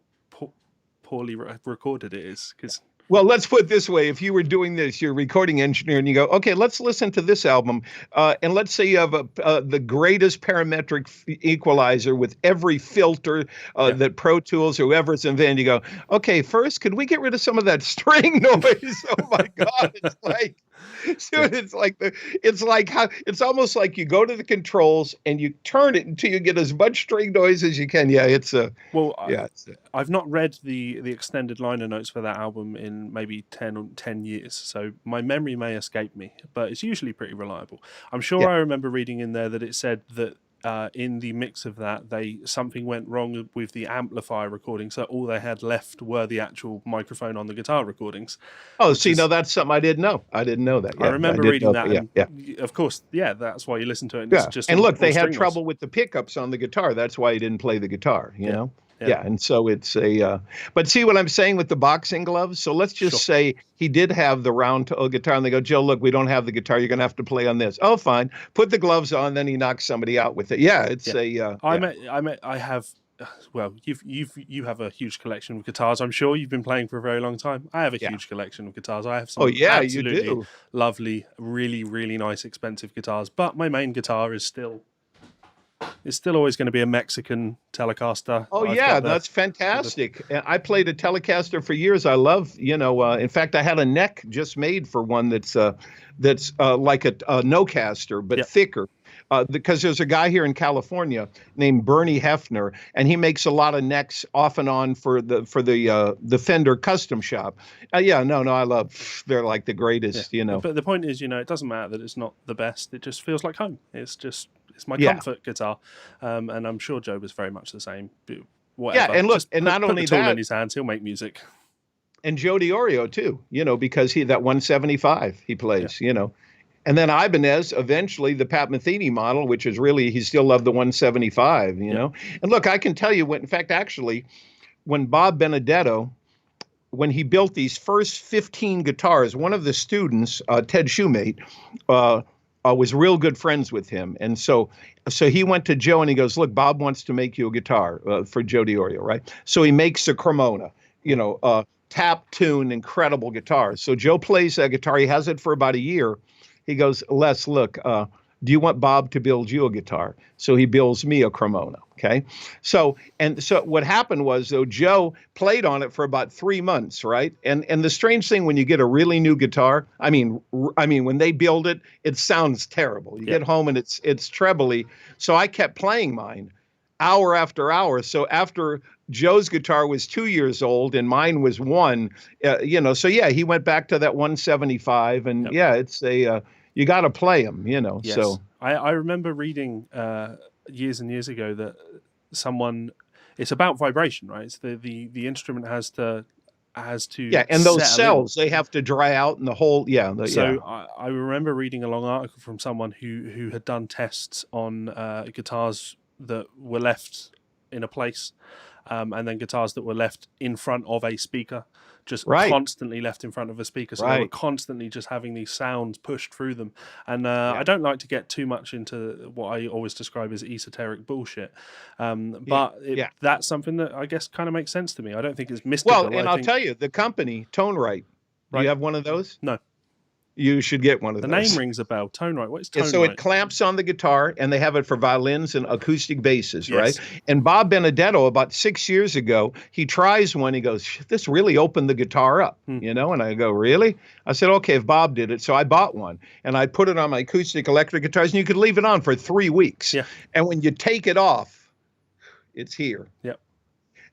poorly recorded it is, because.
Well, let's put it this way. If you were doing this, you're a recording engineer, and you go, okay, let's listen to this album. And let's say you have the greatest parametric equalizer with every filter that Pro Tools or whoever's invented. You go, okay, first, could we get rid of some of that string noise? Oh, my God. It's like, dude, it's almost like you go to the controls and you turn it until you get as much string noise as you can. Yeah,
I've not read the extended liner notes for that album in maybe 10 years, so my memory may escape me, but it's usually pretty reliable. I'm sure I remember reading in there that it said that in the mix of that, something went wrong with the amplifier recording, so all they had left were the actual microphone on the guitar recordings.
Oh, that's something I didn't know. I didn't know that.
Yeah, I remember reading that. And of course, that's why you listen to it. And it's just
look, they had trouble with the pickups on the guitar. That's why he didn't play the guitar. You know. Yeah, and so it's but see what I'm saying with the boxing gloves? So let's just say he did have the round guitar, and they go, Joe, look, we don't have the guitar. You're going to have to play on this. Oh, fine. Put the gloves on, then he knocks somebody out with it. Yeah, it's
I have. Well, you have a huge collection of guitars. I'm sure you've been playing for a very long time. I have a huge collection of guitars. I have some absolutely
you do.
Lovely, really, really nice, expensive guitars. But my main guitar is still always going to be a Mexican Telecaster.
Oh, that's fantastic. I played a Telecaster for years. I love, in fact, I had a neck just made for one that's like a no-caster, but thicker. Because there's a guy here in California named Bernie Hefner, and he makes a lot of necks off and on for the Fender custom shop. I love. They're like the greatest,
But the point is, it doesn't matter that it's not the best. It just feels like home. It's my comfort guitar, and I'm sure Joe was very much the same. Whatever.
Yeah, and look, and not only
that, put the tool
that,
in his hands, he'll make music.
And Joe DiOrio too, because that 175 he plays, And then Ibanez, eventually the Pat Metheny model, which is really, he still loved the 175, And look, I can tell you when Bob Benedetto, when he built these first 15 guitars, one of the students, Ted Shoemate, was real good friends with him. And so he went to Joe and he goes, look, Bob wants to make you a guitar for Joe DiOrio, right? So he makes a Cremona, tap tuned, incredible guitar. So Joe plays that guitar. He has it for about a year. He goes, Les, look, Do you want Bob to build you a guitar? So he builds me a Cremona. Okay. So what happened was, though, Joe played on it for about 3 months, right? And the strange thing, when you get a really new guitar, I mean when they build it, it sounds terrible. You
Yeah.
get home and it's trebly. So I kept playing mine hour after hour. So after Joe's guitar was 2 years old and mine was one, so yeah, he went back to that 175, and
Yep.
yeah, it's you got to play them,
Yes.
So
I remember reading years and years ago that it's about vibration, right? It's the instrument has to
yeah, and those
settle in.
cells, they have to dry out, and the whole
So I remember reading a long article from someone who had done tests on guitars that were left in a place, and then guitars that were left in front of a speaker, just
Right.
constantly left in front of a speaker. So they were
Right.
constantly just having these sounds pushed through them. And
Yeah.
I don't like to get too much into what I always describe as esoteric bullshit, but that's something that I guess kind of makes sense to me. I don't think it's mystical.
Well, and I'll tell you, the company ToneRite. Do
Right.
you have one of those?
No.
You should get one of
The
those.
name rings a bell. ToneRite. What is
Yeah,
ToneRite?
so it clamps on the guitar, and they have it for violins and acoustic basses,
Yes.
right? And Bob Benedetto, about 6 years ago, he tries one. He goes, "This really opened the guitar up," And I go, "Really?" I said, "Okay, if Bob did it." So I bought one, and I put it on my acoustic electric guitars, and you could leave it on for 3 weeks.
Yeah.
And when you take it off, it's here.
Yep.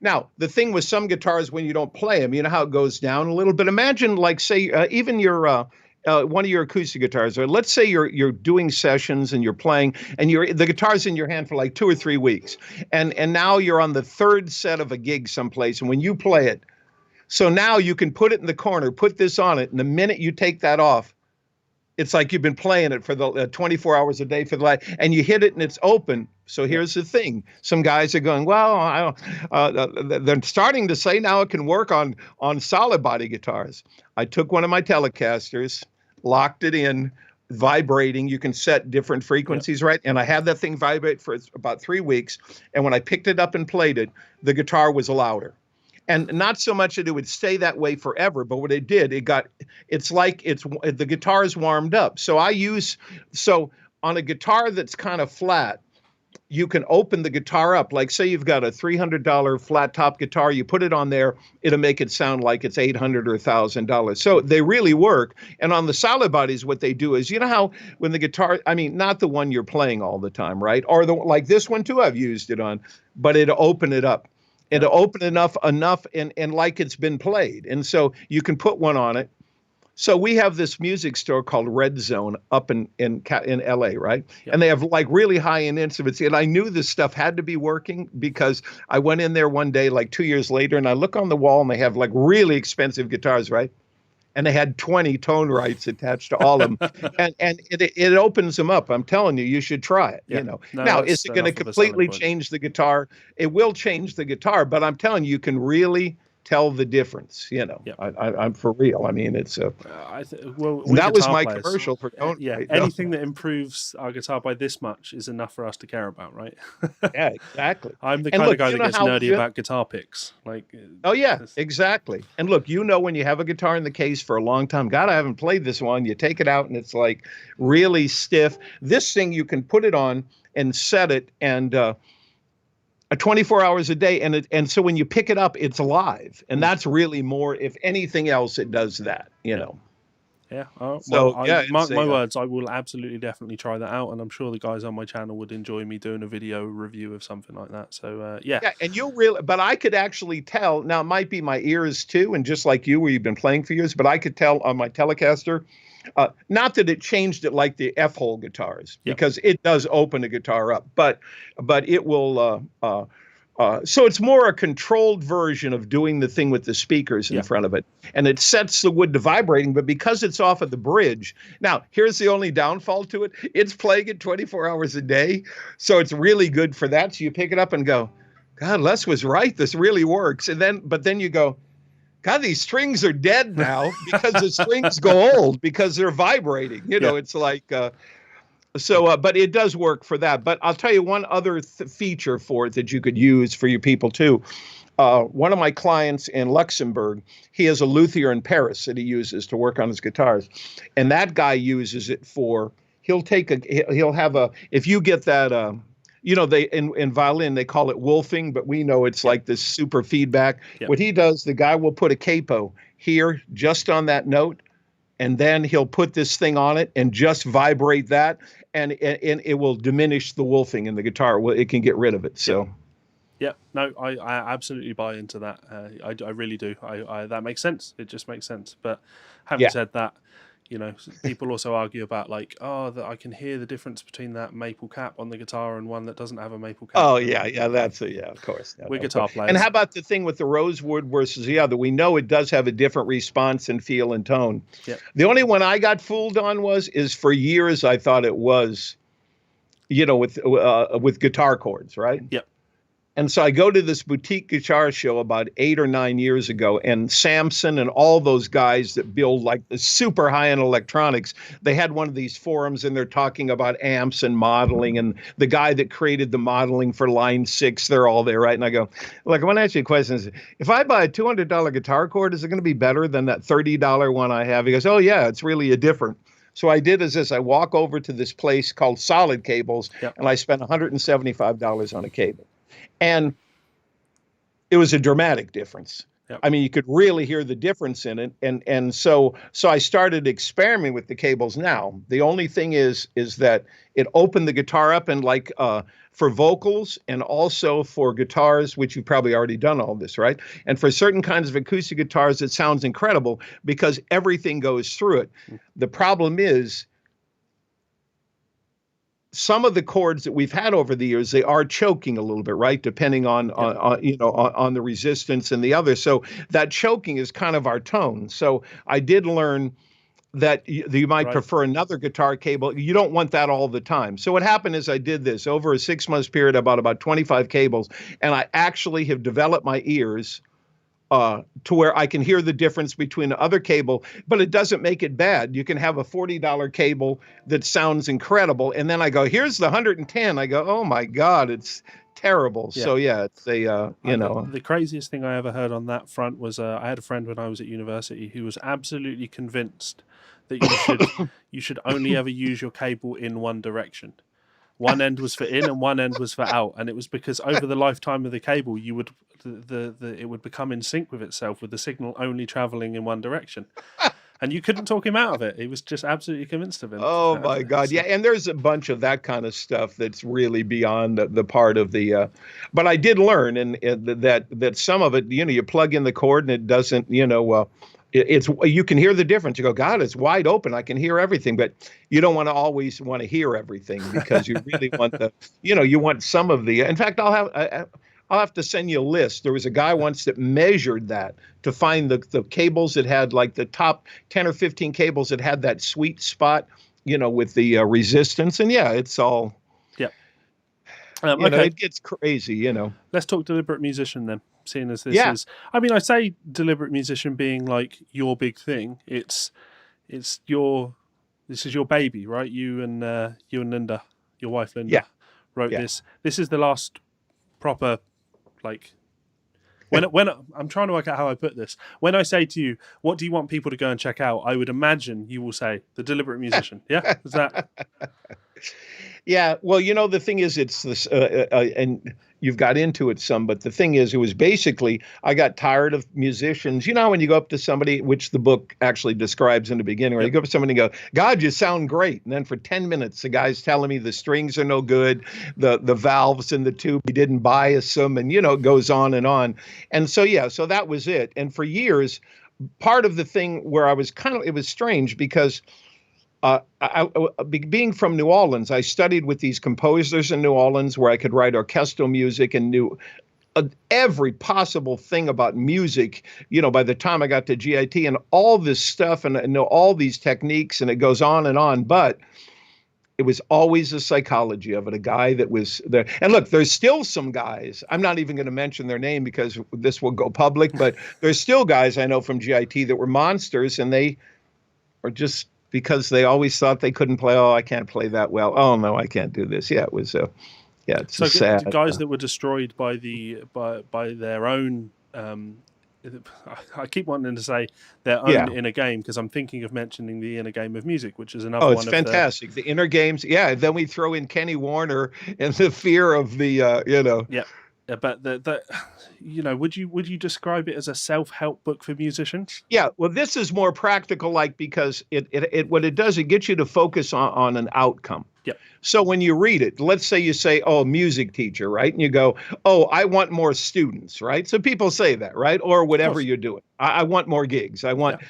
Now, the thing with some guitars, when you don't play them, you know how it goes down a little bit. Imagine, like, say, even your one of your acoustic guitars, or let's say you're doing sessions and you're playing, and the guitar's in your hand for like 2 or 3 weeks, and now you're on the third set of a gig someplace, and when you play it, so now you can put it in the corner, put this on it, and the minute you take that off, it's like you've been playing it for the 24 hours a day for the life, and you hit it and it's open. So here's the thing: some guys are going, well, they're starting to say now it can work on solid body guitars. I took one of my Telecasters, locked it in, vibrating. You can set different frequencies, right? And I had that thing vibrate for about 3 weeks. And when I picked it up and played it, the guitar was louder. And not so much that it would stay that way forever, but what it did, it's like the guitar is warmed up. So on a guitar that's kind of flat, you can open the guitar up. Like, say you've got a $300 flat top guitar, you put it on there, it'll make it sound like it's $800 or $1,000. So they really work. And on the solid bodies, what they do is, you know how when the guitar, I mean, not the one you're playing all the time, right? Or like this one too, I've used it on, but it'll open it up. It'll open enough and like it's been played. And so you can put one on it. So we have this music store called Red Zone up in LA, right? Yep. And they have like really high-end instruments. And I knew this stuff had to be working because I went in there one day, like 2 years later, and I look on the wall and they have like really expensive guitars, right? And they had 20 ToneRites attached to all of them. and it opens them up. I'm telling you, you should try it.
Yeah.
No,
now,
is it going to completely change the guitar? It will change the guitar, but I'm telling you, you can really tell the difference.
Yep.
I'm for real. I mean, it's
that
was my commercial for ToneRite.
Yeah, anything that improves our guitar by this much is enough for us to care about, right?
Yeah, exactly.
I'm the kind of guy that gets nerdy about guitar picks.
Oh yeah, exactly. And look, when you have a guitar in the case for a long time, God, I haven't played this one. You take it out and it's like really stiff. This thing, you can put it on and set it, and 24 hours a day, and so when you pick it up, it's live, and that's really more. If anything else, it does that.
Yeah. My words. I will absolutely, definitely try that out, and I'm sure the guys on my channel would enjoy me doing a video review of something like that. So yeah.
And but I could actually tell. Now it might be my ears too, and just like you, where you've been playing for years, but I could tell on my Telecaster. Not that it changed it like the F-hole guitars, because it does open a guitar up, but it will. So it's more a controlled version of doing the thing with the speakers in front of it, and it sets the wood to vibrating. But because it's off of the bridge, now here's the only downfall to it: it's playing it 24 hours a day, so it's really good for that. So you pick it up and go, God, Les was right. This really works. But then you go, God, these strings are dead now because the strings go old because they're vibrating. It's like, but it does work for that. But I'll tell you one other feature for it that you could use for your people too. One of my clients in Luxembourg, he has a luthier in Paris that he uses to work on his guitars. And that guy uses it for he'll have a, if you get that, they in violin they call it wolfing, but we know it's
Yep.
like this super feedback.
Yep.
What he does, the guy will put a capo here just on that note, and then he'll put this thing on it and just vibrate that, and it will diminish the wolfing in the guitar. Well, it can get rid of it. So.
Yep. Yeah, no, I absolutely buy into that. I really do. That makes sense. It just makes sense. But having said that, people also argue about like, that I can hear the difference between that maple cap on the guitar and one that doesn't have a maple cap.
Oh yeah, that's of course. Yeah,
we're guitar players.
And how about the thing with the rosewood versus the other? We know it does have a different response and feel and tone.
Yep.
The only one I got fooled on is for years I thought it was, with guitar chords, right?
Yep.
And so I go to this boutique guitar show about 8 or 9 years ago, and Samson and all those guys that build like the super high-end electronics, they had one of these forums and they're talking about amps and modeling, and the guy that created the modeling for Line 6, they're all there, right? And I go, look, I want to ask you a question. If I buy a $200 guitar cord, is it going to be better than that $30 one I have? He goes, oh yeah, it's really a different. So I did is this, I walk over to this place called Solid Cables, and I spent $175 on a cable. And it was a dramatic difference.
Yep.
I mean, you could really hear the difference in it. And so I started experimenting with the cables now. The only thing is that it opened the guitar up, and like for vocals and also for guitars, which you've probably already done all this, right? And for certain kinds of acoustic guitars, it sounds incredible because everything goes through it. The problem is, some of the chords that we've had over the years, they are choking a little bit, right? Depending on the resistance and the other. So that choking is kind of our tone. So I did learn that you might prefer another guitar cable. You don't want that all the time. So what happened is I did this over a 6-month period. I bought about 25 cables, and I actually have developed my ears to where I can hear the difference between the other cable, but it doesn't make it bad. You can have a $40 cable that sounds incredible, and then I go, here's the 110. I go, oh my God, it's terrible. Yeah. So yeah, it's a
The craziest thing I ever heard on that front was I had a friend when I was at university who was absolutely convinced that you should only ever use your cable in one direction. One end was for in and one end was for out, and it was because over the lifetime of the cable, it would become in sync with itself, with the signal only traveling in one direction, and you couldn't talk him out of it. He was just absolutely convinced of it.
Oh my God, yeah, and there's a bunch of that kind of stuff that's really beyond the part of the. But I did learn, and that some of it, you plug in the cord and it doesn't, it's you can hear the difference. You go, God, it's wide open. I can hear everything, but you don't always want to hear everything because you really want you want some of the. In fact, I'll have to send you a list. There was a guy once that measured that to find the cables that had like the top 10 or 15 cables that had that sweet spot, with the resistance. And yeah, it's all.
Yeah.
Okay. It gets crazy,
Let's talk deliberate musician then. Seeing as this is, I mean, I say deliberate musician being like your big thing. This is your baby, right? You and Linda, your wife Linda, wrote this. This is the last proper, like, when I'm trying to work out how I put this. When I say to you, what do you want people to go and check out? I would imagine you will say the deliberate musician. Yeah, is that?
Yeah, well, the thing is, it's this, and you've got into it some, but the thing is, it was basically, I got tired of musicians. When you go up to somebody, which the book actually describes in the beginning, where you go up to somebody and go, God, you sound great. And then for 10 minutes, the guy's telling me the strings are no good, the valves in the tube, he didn't bias them, and, it goes on and on. And so, so that was it. And for years, part of the thing where I was it was strange because being from New Orleans, I studied with these composers in New Orleans where I could write orchestral music and knew every possible thing about music, by the time I got to GiT and all this stuff and know all these techniques, and it goes on and on. But it was always the psychology of it, a guy that was there. And look, there's still some guys, I'm not even going to mention their name because this will go public, but there's still guys I know from GiT that were monsters, and they are just, because they always thought they couldn't play. Oh, I can't play that well. Oh no, I can't do this. Yeah, it was. It's so sad.
Guys that were destroyed by their own I keep wanting to say their own
Yeah.
inner game because I'm thinking of mentioning the inner game of music, which is
Oh,
another
it's
one of the
fantastic. The inner games. Yeah. Then we throw in Kenny Warner and the fear of the.
yeah. But the would you describe it as a self-help book for musicians?
Yeah, well, this is more practical, like because it what it does, it gets you to focus on an outcome.
Yep.
So when you read it, let's say you say, "Oh, music teacher," right? And you go, "Oh, I want more students," right? So people say that, right? Or
Of
whatever
course.
you're doing. I want more gigs. I want.
Yeah.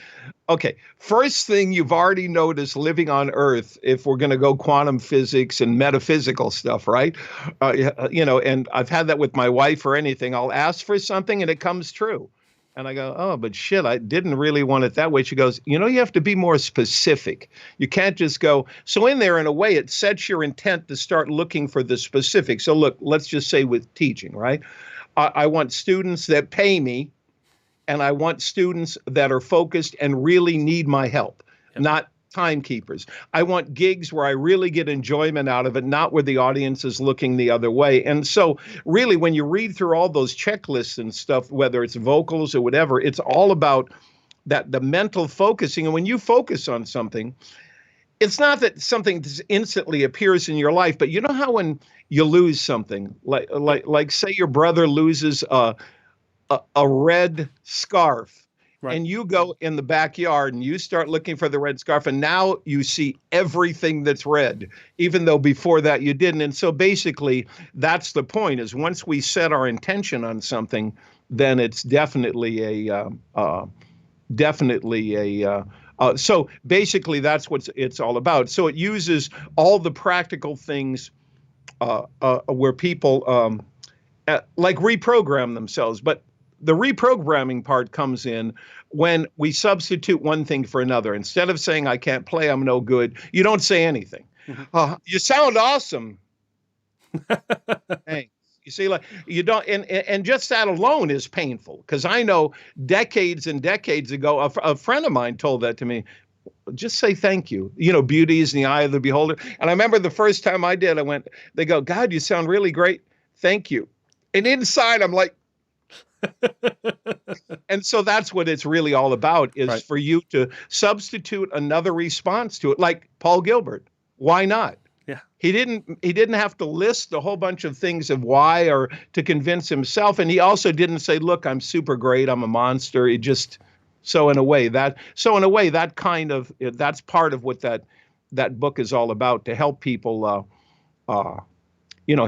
Okay, first thing you've already noticed living on Earth, if we're going to go quantum physics and metaphysical stuff, right? And I've had that with my wife or anything. I'll ask for something and it comes true. And I go, oh, but shit, I didn't really want it that way. She goes, you have to be more specific. You can't just go. So in there, in a way, it sets your intent to start looking for the specifics. So look, let's just say with teaching, right? I want students that pay me, and I want students that are focused and really need my help,
Yep.
not timekeepers. I want gigs where I really get enjoyment out of it, not where the audience is looking the other way. And so really, when you read through all those checklists and stuff, whether it's vocals or whatever, it's all about the mental focusing. And when you focus on something, it's not that something instantly appears in your life, but you know how when you lose something, like say your brother loses a red scarf,
Right.
and you go in the backyard and you start looking for the red scarf, and now you see everything that's red, even though before that you didn't. And so basically that's the point, is once we set our intention on something, then it's definitely so basically that's what it's all about. So it uses all the practical things where people like reprogram themselves. But the reprogramming part comes in when we substitute one thing for another. Instead of saying, I can't play, I'm no good, you don't say anything.
Mm-hmm.
You sound awesome. Thanks. You see, like you don't, and just that alone is painful, because I know decades and decades ago, a friend of mine told that to me. Just say thank you. Beauty is in the eye of the beholder. And I remember the first time I did, they go, God, you sound really great. Thank you. And inside, I'm like, and so that's what it's really all about, is
Right.
for you to substitute another response to it, like Paul Gilbert. Why not?
Yeah.
He didn't have to list a whole bunch of things of why, or to convince himself. And he also didn't say, look, I'm super great, I'm a monster. It just, in a way that's part of what that book is all about, to help people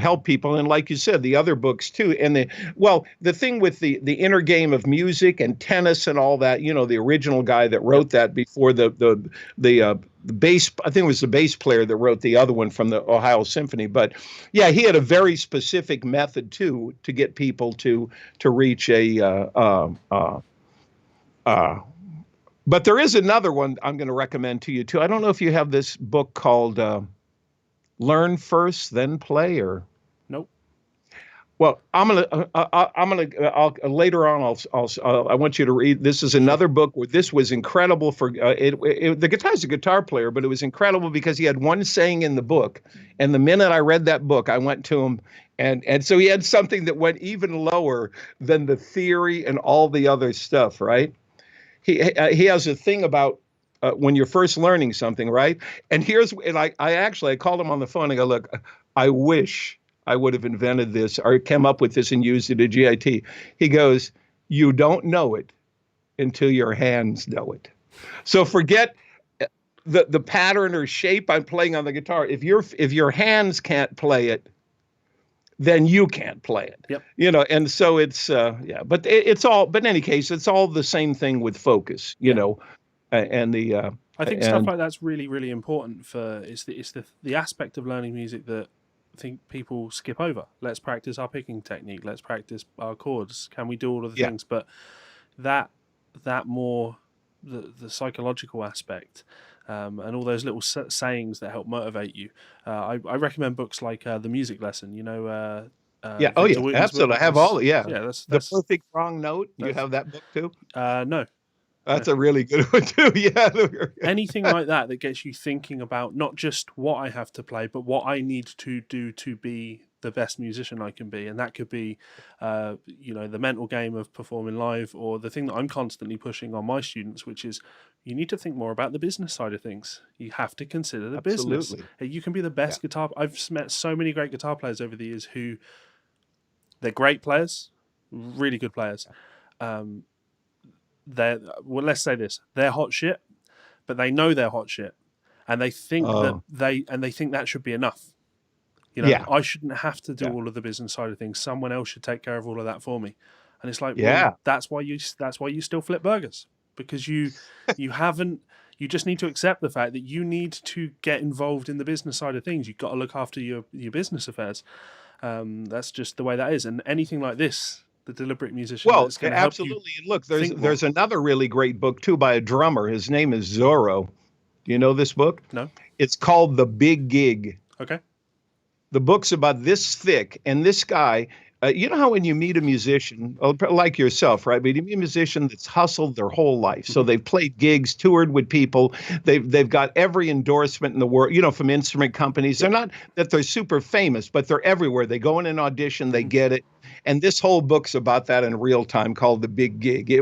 help people. And like you said, the other books too. And the thing with the inner game of music and tennis and all that, the original guy that wrote that before the bass, I think it was the bass player that wrote the other one from the Ohio Symphony. But yeah, he had a very specific method too, to get people to reach but there is another one I'm going to recommend to you too. I don't know if you have this book called Learn First, Then Play, or
Nope.
Well, later on. I want you to read. This is another book where this was incredible for the guy's a guitar player, but it was incredible because he had one saying in the book, and the minute I read that book, I went to him, and so he had something that went even lower than the theory and all the other stuff. Right? He has a thing about. When you're first learning something, right? And I called him on the phone. I go, look, I wish I would have invented this or came up with this and used it at GiT. He goes, you don't know it until your hands know it. So forget the pattern or shape I'm playing on the guitar. If your hands can't play it, then you can't play it.
Yep.
And so it's but in any case, it's all the same thing with focus, and
I think stuff like that's really, really important for it's the aspect of learning music that I think people skip over. Let's practice our picking technique. Let's practice our chords. Can we do all of the things? But that more the psychological aspect and all those little sayings that help motivate you. I recommend books like The Music Lesson.
Victor Wooten's absolutely. I have all. Yeah,
that's
The Perfect Wrong Note. You have that book too?
No.
That's a really good one too. Yeah.
Anything like that gets you thinking about not just what I have to play, but what I need to do to be the best musician I can be. And that could be, the mental game of performing live, or the thing that I'm constantly pushing on my students, which is you need to think more about the business side of things. You have to consider the business.
Absolutely.
You can be the best guitar. I've met so many great guitar players over the years who they're great players, really good players. Let's say this: they're hot shit, but they know they're hot shit, and they think that should be enough. I shouldn't have to do all of the business side of things. Someone else should take care of all of that for me. And it's like, well, that's why you still flip burgers, because you haven't. You just need to accept the fact that you need to get involved in the business side of things. You've got to look after your business affairs. That's just the way that is. And anything like this, the deliberate musician,
Well,
that's going to help
absolutely.
you.
Look, there's another really great book too by a drummer. His name is Zorro. Do you know this book?
No.
It's called The Big Gig.
Okay.
The book's about this thick, and this guy. You know how when you meet a musician, like yourself, right? But you meet a musician that's hustled their whole life. So they've played gigs, toured with people. They've got every endorsement in the world, from instrument companies. They're not that they're super famous, but they're everywhere. They go in an audition, they get it. And this whole book's about that in real time, called The Big Gig.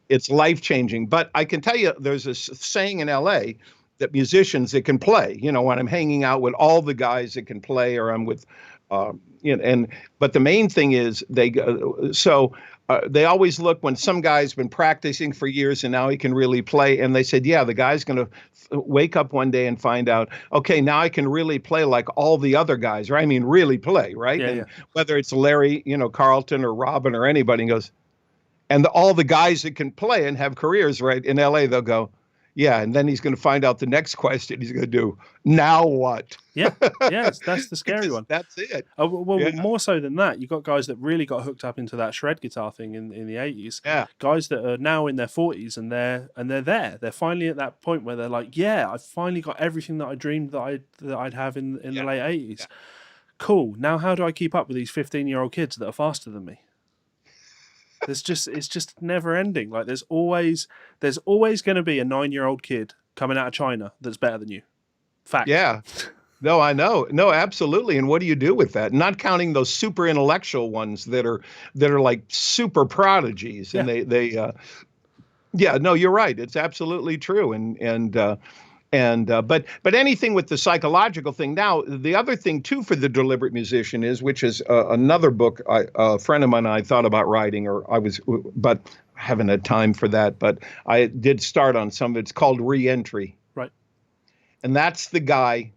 It's life-changing. But I can tell you, there's a saying in LA that musicians that can play, when I'm hanging out with all the guys that can play, or I'm with but the main thing is they always look when some guy's been practicing for years and now he can really play. And they said, the guy's going to wake up one day and find out, okay, now I can really play like all the other guys, right? I mean, really play, right?
Yeah,
Whether it's Larry, Carlton or Robin or anybody, goes, and all the guys that can play and have careers, right, in LA, they'll go, yeah, and then he's going to find out the next question he's going to do. Now what?
Yeah, that's the scary one.
That's it.
More so than that, you've got guys that really got hooked up into that shred guitar thing in the 80s.
Yeah.
Guys that are now in their 40s and they're there. They're finally at that point where they're like, I've finally got everything that I dreamed that I'd have in the late 80s. Yeah. Cool. Now how do I keep up with these 15-year-old kids that are faster than me? It's just never ending. Like there's always going to be a 9-year-old kid coming out of China that's better than you. Fact.
Yeah. No, I know. No, absolutely. And what do you do with that? Not counting those super intellectual ones that are like super prodigies, and no, you're right. It's absolutely true. But anything with the psychological thing. Now, the other thing too for the deliberate musician which is another book a friend of mine and I thought about writing, but haven't had time for that. But I did start on some. It's called Re-Entry.
Right.
And that's the guy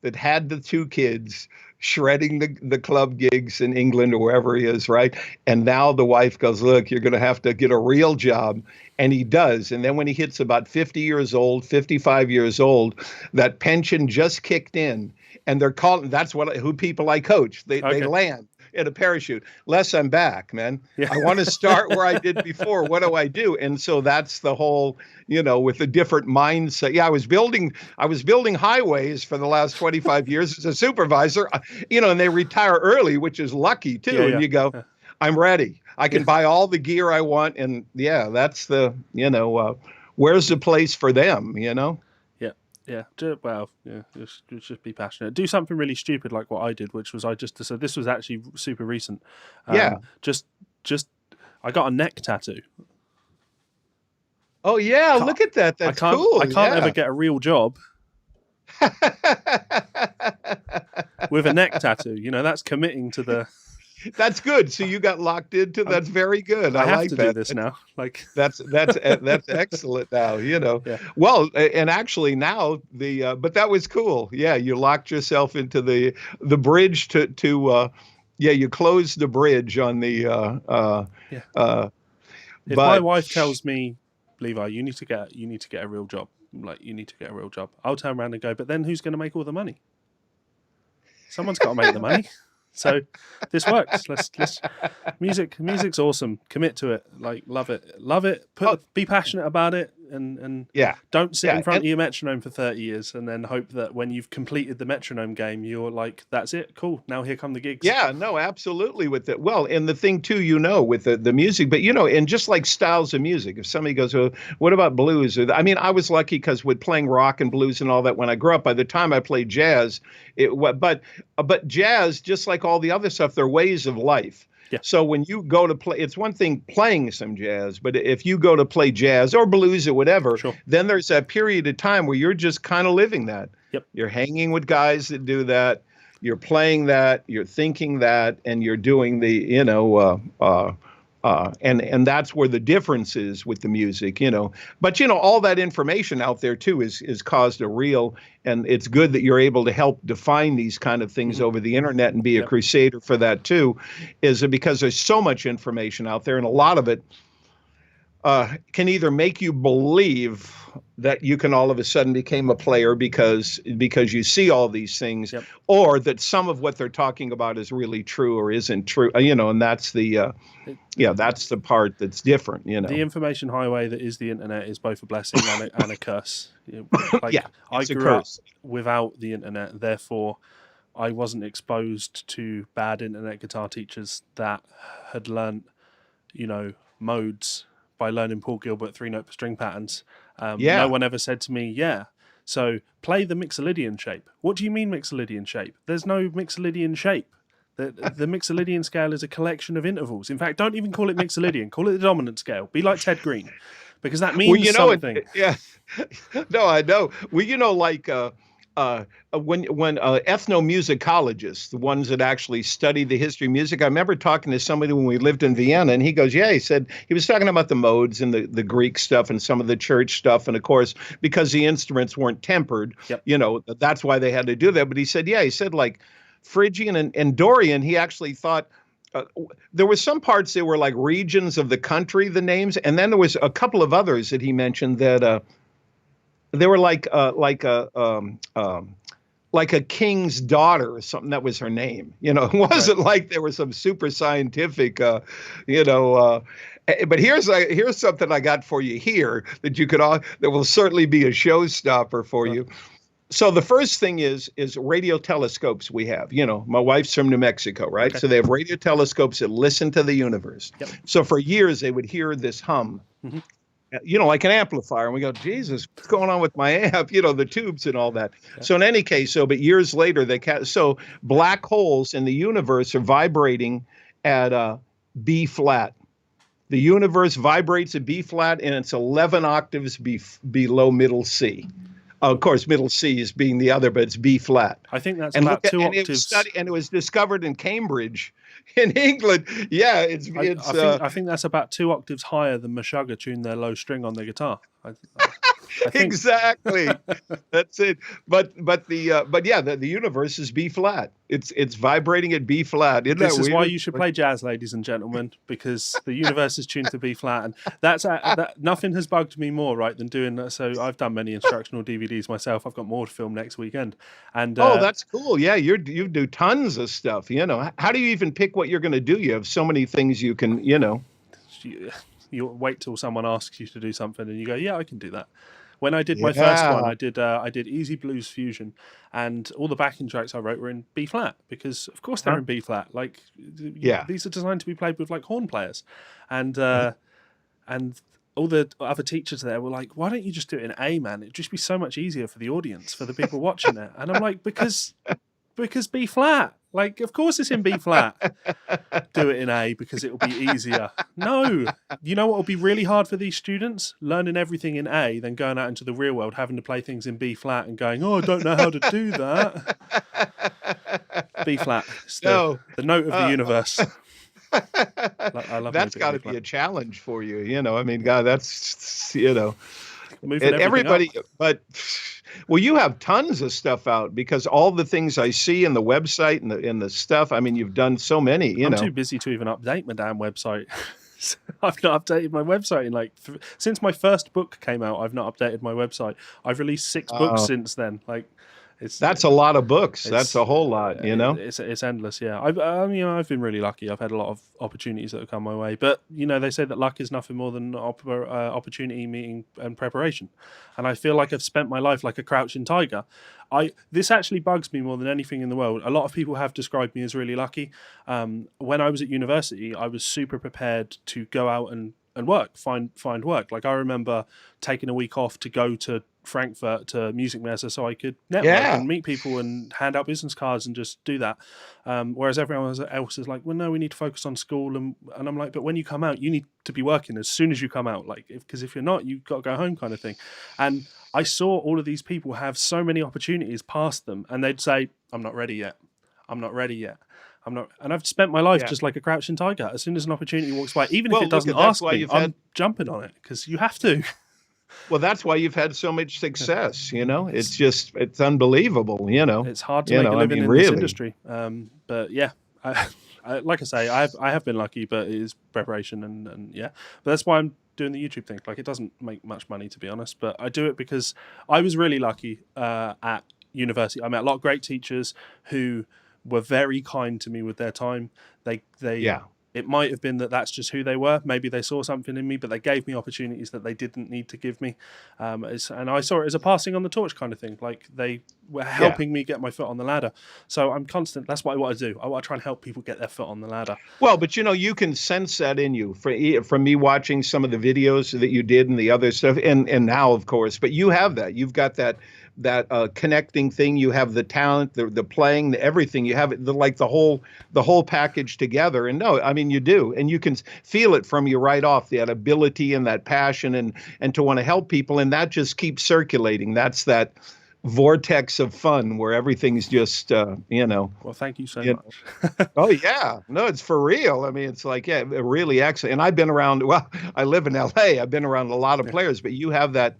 that had the 2 kids shredding the club gigs in England or wherever he is, right? And now the wife goes, look, you're going to have to get a real job. And he does. And then when he hits about 50 years old, 55 years old, that pension just kicked in. And they're calling, that's who people I coach. They land in a parachute. Les, I'm back, man. Yeah. I want to start where I did before. What do I do? And so that's the whole, with a different mindset. Yeah, I was building highways for the last 25 years as a supervisor, and they retire early, which is lucky too. Yeah, and you go, I'm ready. I can buy all the gear I want. And that's the, where's the place for them,
Yeah. Well, just be passionate. Do something really stupid like what I did, which was so this was actually super recent. Just I got a neck tattoo.
Oh yeah, look at that. That's cool.
I can't ever get a real job with a neck tattoo. That's committing to the.
That's good. So you got locked into. That's very good.
I have
like
to
that.
do this now. Like
that's excellent now.
Yeah.
Well, and actually now but that was cool. Yeah, you locked yourself into the bridge to you closed the bridge on the.
If my wife tells me, Levi, you need to get a real job. Like you need to get a real job. I'll turn around and go, but then who's going to make all the money? Someone's got to make the money. So this works. Let's music's awesome. Commit to it. Like love it. Be passionate about it. and
Yeah.
don't sit
Yeah.
in front of your metronome for 30 years and then hope that when you've completed the metronome game, you're like, that's it, cool, now here come the gigs.
Yeah, no, absolutely with it. Well, and the thing too, with the music, but and just like styles of music, if somebody goes, oh, what about blues? I mean, I was lucky because with playing rock and blues and all that when I grew up, by the time I played jazz, but jazz, just like all the other stuff, they're ways of life.
Yeah.
So when you go to play, it's one thing playing some jazz, but if you go to play jazz or blues or whatever,
Sure.
then there's that period of time where you're just kind of living that.
Yep.
You're hanging with guys that do that. You're playing that, you're thinking that, and you're doing the, and that's where the difference is with the music, But all that information out there too is caused a real, and it's good that you're able to help define these kind of things over the internet and be a crusader for that too, is because there's so much information out there, and a lot of it can either make you believe that you can all of a sudden become a player because you see all these things, or that some of what they're talking about is really true or isn't true, and that's the that's the part that's different,
The information highway that is the internet is both a blessing and a curse. I grew up without the internet, therefore I wasn't exposed to bad internet guitar teachers that had learnt, modes by learning Paul Gilbert 3-note per string patterns. No one ever said to me, so play the Mixolydian shape. What do you mean Mixolydian shape? There's no Mixolydian shape. The Mixolydian scale is a collection of intervals. In fact, don't even call it Mixolydian. Call it the dominant scale. Be like Ted Green, because that means something.
No, I know. Well, like when ethnomusicologists, the ones that actually study the history of music, I remember talking to somebody when we lived in Vienna, and he goes, he said he was talking about the modes and the Greek stuff and some of the church stuff, and of course, because the instruments weren't tempered, that's why they had to do that. But he said, like Phrygian and Dorian, he actually thought there were some parts that were like regions of the country, the names, and then there was a couple of others that he mentioned that they were like a king's daughter or something. That was her name. It wasn't like there was some super scientific, but here's something I got for you here that that will certainly be a showstopper for you. So the first thing is radio telescopes we have. My wife's from New Mexico, right? Okay. So they have radio telescopes that listen to the universe. Yep. So for years they would hear this hum. Mm-hmm. Like an amplifier, and we go, Jesus, what's going on with my amp? The tubes and all that. Yeah. So in any case, but years later, so black holes in the universe are vibrating at B flat. The universe vibrates at B flat, and it's 11 octaves below middle C. Of course, middle C is being the other, but it's B flat.
I think that's about 2 octaves.
And it was discovered in Cambridge, in England. Yeah,
I think that's about 2 octaves higher than Meshuggah tuned their low string on their guitar. I think.
Exactly. That's it. But the universe is B flat. It's vibrating at B flat.
This is why you should play jazz, ladies and gentlemen, because the universe is tuned to B flat, and that's nothing has bugged me more, right, than doing that. So I've done many instructional DVDs myself. I've got more to film next weekend. And
that's cool. Yeah, you do tons of stuff. How do you even pick what you're going to do? You have so many things you can.
You wait till someone asks you to do something, and you go, "Yeah, I can do that." When I did my first one, I did Easy Blues Fusion, and all the backing tracks I wrote were in B flat because, of course, they're in B flat. Like, these are designed to be played with like horn players, and all the other teachers there were like, "Why don't you just do it in A, man? It'd just be so much easier for the audience, for the people watching it." And I'm like, because B flat. Like, of course it's in B flat. Do it in A because it'll be easier. No. You know what will be really hard for these students? Learning everything in A, then going out into the real world, having to play things in B flat and going, I don't know how to do that. B flat. It's the note of the universe. I love
that's got to be a challenge for you. I mean, God, that's,
moving
everybody,
up.
But well, you have tons of stuff out because all the things I see in the website and the stuff. I mean, you've done so many.
I'm too busy to even update my damn website. I've not updated my website in since my first book came out. I've not updated my website. I've released 6 books since then. Like, it's
That's a lot of books. That's
it's
a whole lot, you know?
it's endless. Yeah, I've been really lucky. I've had a lot of opportunities that have come my way. But they say that luck is nothing more than opportunity meeting and preparation. And I feel like I've spent my life like a crouching tiger. This actually bugs me more than anything in the world. A lot of people have described me as really lucky. When I was at university, I was super prepared to go out and work, find work. Like I remember taking a week off to go to Frankfurt to Music Messe so I could network and meet people and hand out business cards and just do that. Whereas everyone else is like, well, no, we need to focus on school. And I'm like, but when you come out, you need to be working as soon as you come out. Like, because if you're not, you've got to go home kind of thing. And I saw all of these people have so many opportunities past them and they'd say, I'm not ready yet. I'm not ready yet. I'm not, and I've spent my life just like a crouching tiger. As soon as an opportunity walks by, even if it doesn't ask me, I'm jumping on it because you have to.
Well, that's why you've had so much success, you know. It's unbelievable, you know.
It's hard to make a living in this industry. But yeah, like I say, I have been lucky, but it is preparation and yeah. But that's why I'm doing the YouTube thing. Like it doesn't make much money, to be honest, but I do it because I was really lucky at university. I met a lot of great teachers who were very kind to me with their time. It might have been that that's just who they were. Maybe they saw something in me, but they gave me opportunities that they didn't need to give me. And I saw it as a passing on the torch kind of thing. Like they were helping me get my foot on the ladder. So I'm constant. That's what I want to do. I want to try and help people get their foot on the ladder.
Well, but you know, you can sense that in you from me watching some of the videos that you did and the other stuff, and now, of course. But you have that. You've got that connecting thing. You have the talent, the playing, the everything. You have it, the whole package together. And no, I mean you do, and you can feel it from you right off. That ability and that passion and to want to help people, and that just keeps circulating. That's that vortex of fun where everything's just you know.
Well, thank you so much.
Oh yeah, no, it's for real. I mean, it's like really excellent. And I've been around. Well, I live in L.A. I've been around a lot of players, but you have that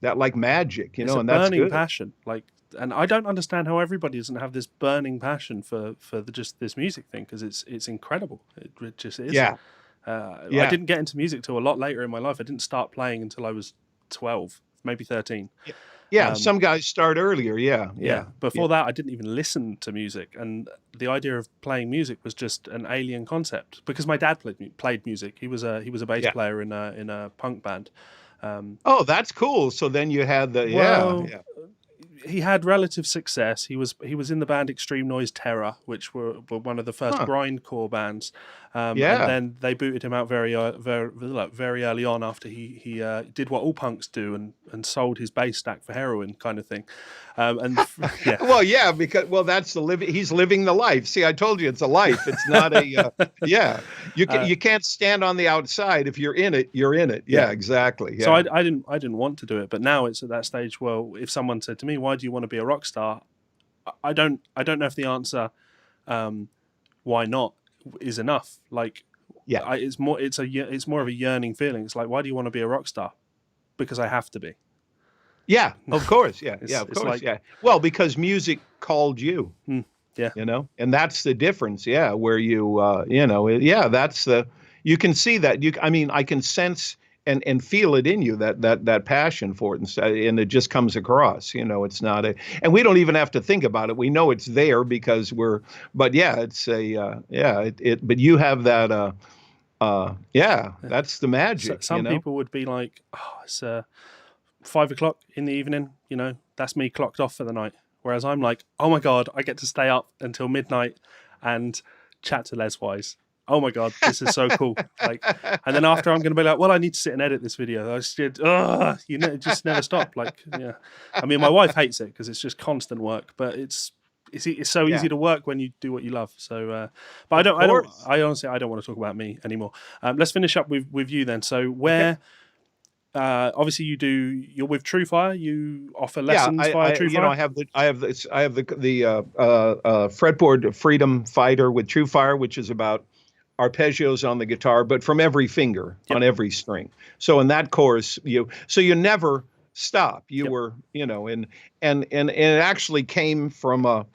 like magic, you know, and that's good.
Burning passion, like, and I don't understand how everybody doesn't have this burning passion for just this music thing because it's incredible. It just is.
Yeah.
I didn't get into music till a lot later in my life. I didn't start playing until I was 12, maybe 13.
Yeah, some guys start earlier. Yeah.
Before that, I didn't even listen to music, and the idea of playing music was just an alien concept because my dad played music. He was a bass player in a punk band.
Oh, that's cool. So then you had
he had relative success. He was in the band Extreme Noise Terror, which were one of the first grindcore bands. And then they booted him out very early on after he did what all punks do and sold his bass stack for heroin, kind of thing.
Because that's he's living the life. See, I told you it's a life. It's not a You can't stand on the outside. If you're in it, you're in it. Yeah, exactly. Yeah.
So I didn't want to do it, but now it's at that stage. Well, if someone said to me, "Why do you want to be a rock star?" I don't know if the answer, why not, is enough. Like, it's more of a yearning feeling. It's like, why do you want to be a rock star? Because I have to be.
Yeah, of course. Yeah, of course. Well, because music called you.
Yeah.
You know, and that's the difference. Yeah, where you, that's you can see that. I can sense and feel it in you, that passion for it, and it just comes across. You know, it's not and we don't even have to think about it. We know it's there because but you have that. That's the magic.
Some people would be like, oh, it's 5 o'clock in the evening. You know, that's me clocked off for the night. Whereas I'm like, oh my God, I get to stay up until midnight and chat to Les Wise. Oh my God, this is so cool. Like, and then after I'm going to be like, well, I need to sit and edit this video. It just never stop. Like, yeah. I mean, my wife hates it because it's just constant work, but it's so easy to work when you do what you love. So, but I honestly don't want to talk about me anymore. Let's finish up with you then. So where, obviously you're with TrueFire. You offer lessons via TrueFire.
You know, I have the fretboard Freedom Fighter with TrueFire, which is about arpeggios on the guitar, but from every finger on every string. So in that course, you never stop. You were, you know, and it actually came from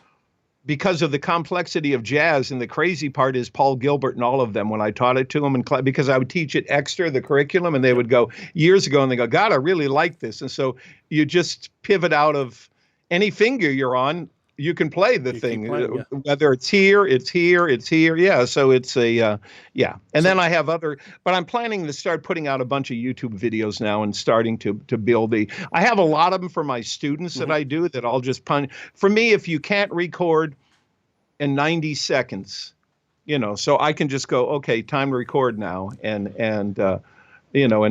because of the complexity of jazz, and the crazy part is Paul Gilbert and all of them, when I taught it to them, because I would teach it extra, the curriculum, and they would go years ago and they go, God, I really like this. And so you just pivot out of any finger you're on, you can play the
You
thing,
keep playing, yeah.
whether it's here, it's here, it's here. Yeah. So it's a, yeah. And then I have but I'm planning to start putting out a bunch of YouTube videos now and starting to build I have a lot of them for my students that I do that I'll just punch. For me, if you can't record in 90 seconds, so I can just go, okay, time to record now. And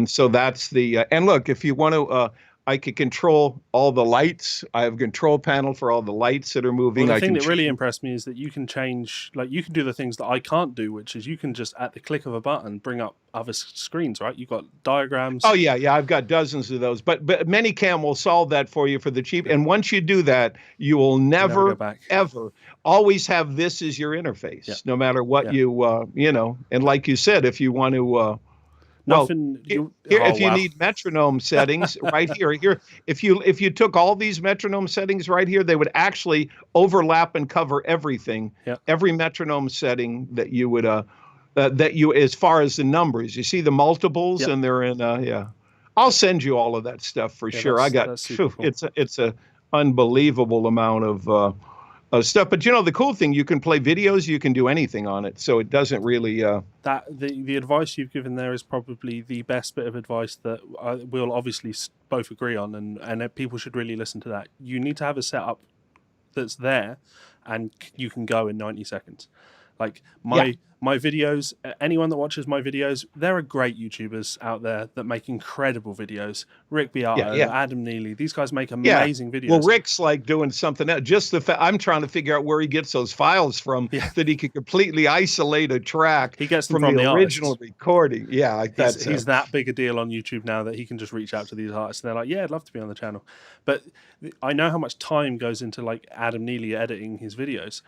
so that's and look, if you want to, I can control all the lights. I have a control panel for all the lights that are moving.
Well, the thing that really impressed me is that you can change, like you can do the things that I can't do, which is you can just at the click of a button bring up other screens, right? You've got diagrams.
Oh yeah, I've got dozens of those. But Manycam will solve that for you for the cheap. And once you do that, you will never
go back.
ever always have this as your interface, no matter what you And like you said, if you want to. If you need metronome settings right here, if you took all these metronome settings right here, they would actually overlap and cover everything.
Yep.
Every metronome setting that you would as far as the numbers, you see the multiples, and they're in I'll send you all of that stuff for sure. I got cool. It's a unbelievable amount of stuff. But the cool thing, you can play videos, you can do anything on it, so it doesn't really.
That the advice you've given there is probably the best bit of advice that we'll obviously both agree on, and people should really listen to that. You need to have a setup that's there, and you can go in 90 seconds. Like my videos, anyone that watches my videos, there are great YouTubers out there that make incredible videos. Rick Beato, Adam Neely, these guys make amazing videos.
Well, Rick's like doing something else. Just I'm trying to figure out where he gets those files from that he can completely isolate a track.
He gets them
from the original
artists.
Recording. Yeah,
he's that big a deal on YouTube now that he can just reach out to these artists. And they're like, yeah, I'd love to be on the channel. But I know how much time goes into like Adam Neely editing his videos.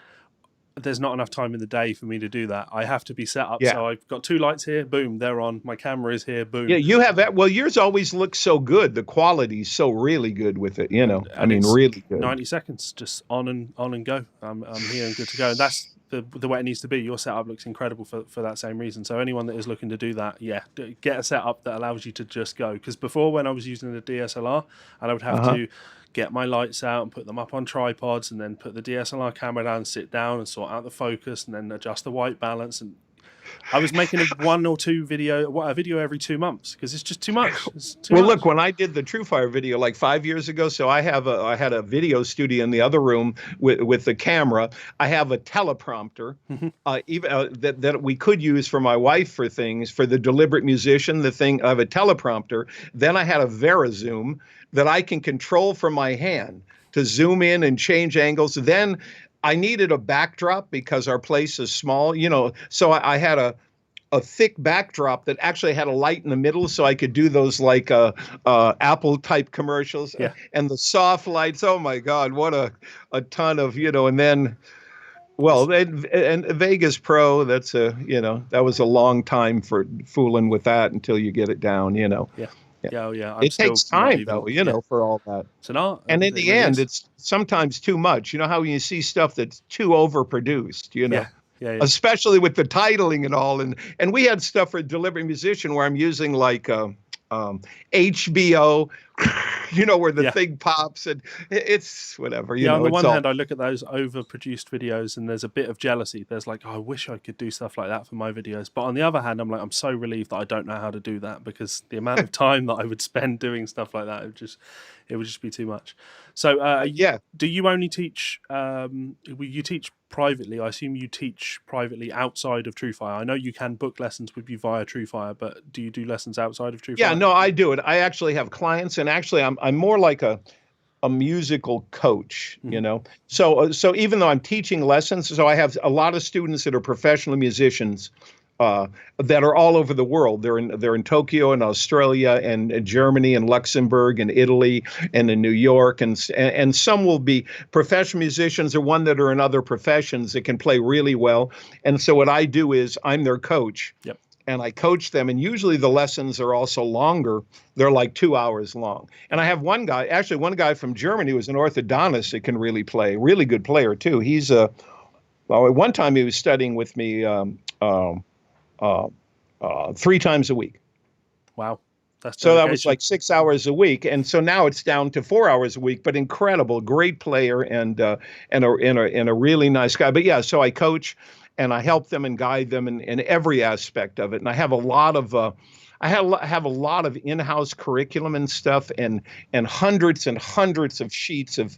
There's not enough time in the day for me to do that. I have to be set up. So I've got 2 lights here, boom, they're on. My camera is here, boom.
Yeah, you have that. Well, yours always looks so good. The quality's so really good with it, I mean, really good.
90 seconds, just on and go. I'm here and good to go. And that's the way it needs to be. Your setup looks incredible for that same reason. So anyone that is looking to do that, get a setup that allows you to just go. Because before, when I was using a DSLR, and I would have to get my lights out and put them up on tripods and then put the DSLR camera down, sit down and sort out the focus and then adjust the white balance. And I was making a 1 or 2 a video every 2 months because it's just too much.
Look, when I did the TrueFire video like 5 years ago, so I had a video studio in the other room with the camera. I have a teleprompter, that we could use for my wife for things, for the deliberate musician. I have a teleprompter. Then I had a VariZoom that I can control from my hand to zoom in and change angles. Then I needed a backdrop because our place is small, so I had a thick backdrop that actually had a light in the middle so I could do those like Apple type commercials and the soft lights. Oh my God, what a ton of, and then, well, and Vegas Pro, that was a long time for fooling with that until you get it down,
Yeah.
It takes time, though, for all that.
It's an art.
And in the end, it's sometimes too much. You know how you see stuff that's too overproduced,
Yeah.
Especially with the titling and all. And we had stuff for Deliberate Musician where I'm using like HBO, where the thing pops and it's whatever.
On the one hand, I look at those overproduced videos and there's a bit of jealousy. There's like, I wish I could do stuff like that for my videos. But on the other hand, I'm like, I'm so relieved that I don't know how to do that because the amount of time that I would spend doing stuff like that, it would just be too much. So do you only teach, you teach privately? I assume you teach privately outside of TrueFire. I know you can book lessons with you via TrueFire, but do you do lessons outside of TrueFire?
Yeah, no, I do it. I actually have clients, and actually I'm more like a musical coach, So even though I'm teaching lessons, so I have a lot of students that are professional musicians that are all over the world. They're in Tokyo and Australia and Germany and Luxembourg and Italy and in New York, and some will be professional musicians or one that are in other professions that can play really well. And so what I do is I'm their coach.
Yep.
And I coach them, and usually the lessons are also longer. They're like 2 hours long. And I have one guy from Germany who's an orthodontist that can really play, really good player too. He's one time he was studying with me 3 times a week.
Wow. That's
So that was
dedication.
like 6 hours a week, and so now it's down to 4 hours a week. But incredible, great player, and a really nice guy. But yeah, so I coach, and I help them and guide them in every aspect of it. And I have a lot of have a lot of in-house curriculum and stuff, and hundreds of sheets of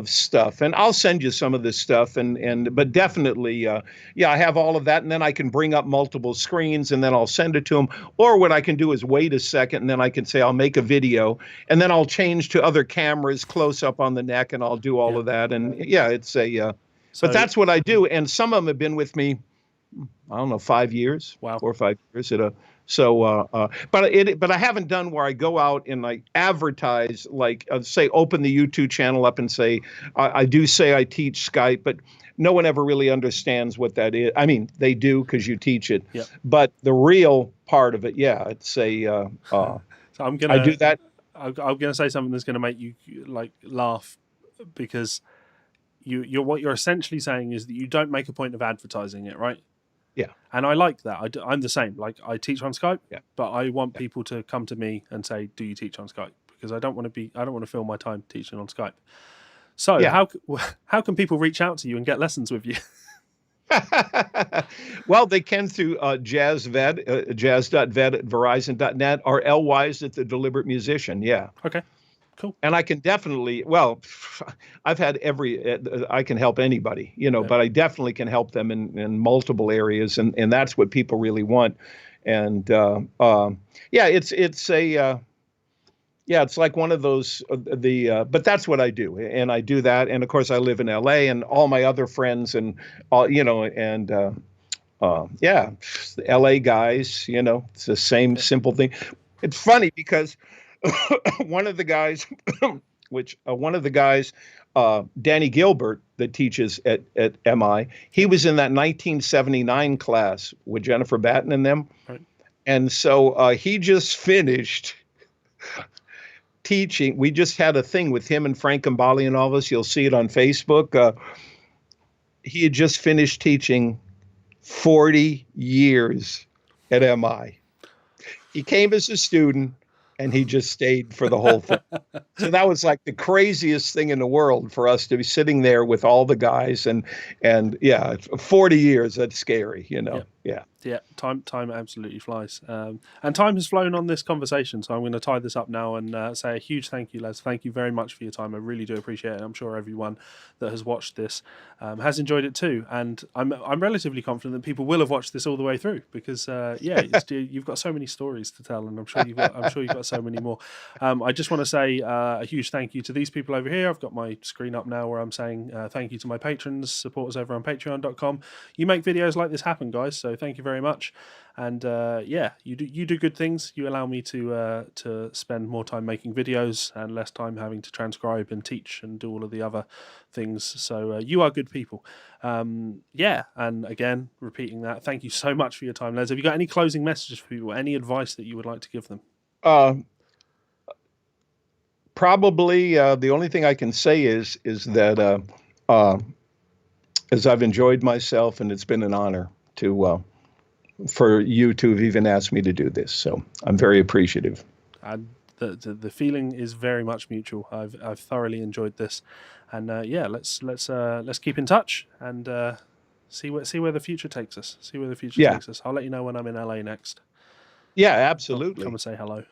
stuff. And I'll send you some of this stuff. But definitely, yeah, I have all of that, and then I can bring up multiple screens, and then I'll send it to them. Or what I can do is wait a second, and then I can say I'll make a video, and then I'll change to other cameras close up on the neck, and I'll do all
Yeah.
of that. And yeah, it's a.
So
But that's what I do, and some of them have been with me. I don't know, 5 years,
wow.
4 or 5 years. But I haven't done where I go out and like advertise, like say, open the YouTube channel up and say, I do say I teach Skype, but no one ever really understands what that is. I mean, they do because you teach it,
Yep.
but the real part of it, yeah, it's a.
So
I do that.
I'm gonna say something that's gonna make you like laugh, because you're what you're essentially saying is that you don't make a point of advertising it, right?
Yeah.
And I like that. I'm the same. Like, I teach on Skype,
Yeah.
but I want people to come to me and say, "Do you teach on Skype?" Because I don't want to fill my time teaching on Skype. So
Yeah.
how can people reach out to you and get lessons with you?
Well, they can through jazz.vet, jazz.vet@verizon.net, or Lwise at the Deliberate Musician. Yeah.
Okay, cool.
And I can definitely, well, I've had I can help anybody,
Yeah.
but I definitely can help them in multiple areas. And that's what people really want. And yeah, it's like one of those, but that's what I do. And I do that. And of course, I live in LA, and all my other friends and all, yeah, the LA guys, it's the same simple thing. It's funny because one of the guys, Danny Gilbert, that teaches at MI, he was in that 1979 class with Jennifer Batten and them.
Right.
And so he just finished teaching. We just had a thing with him and Frank Gambale and all of us. You'll see it on Facebook. He had just finished teaching 40 years at MI. He came as a student, and he just stayed for the whole thing. So that was like the craziest thing in the world for us to be sitting there with all the guys, and yeah, 40 years, that's scary, Yeah.
Yeah, time absolutely flies. And time has flown on this conversation, so I'm going to tie this up now and say a huge thank you, Les. Thank you very much for your time. I really do appreciate it. I'm sure everyone that has watched this has enjoyed it too. And I'm relatively confident that people will have watched this all the way through, because you've got so many stories to tell, and I'm sure you've got so many more. I just want to say a huge thank you to these people over here. I've got my screen up now where I'm saying thank you to my patrons, supporters over on patreon.com. You make videos like this happen, guys, so thank you very much. And you do good things. You allow me to spend more time making videos and less time having to transcribe and teach and do all of the other things. So you are good people. And again, repeating that, thank you so much for your time, Les. Have you got any closing messages for people? Any advice that you would like to give them?
Probably the only thing I can say is that as I've enjoyed myself, and it's been an honor for you to have even asked me to do this. So I'm very appreciative.
And the feeling is very much mutual. I've thoroughly enjoyed this, and let's keep in touch and see where the future takes us. Takes us. I'll let you know when I'm in LA next.
Yeah, absolutely.
Come and say hello.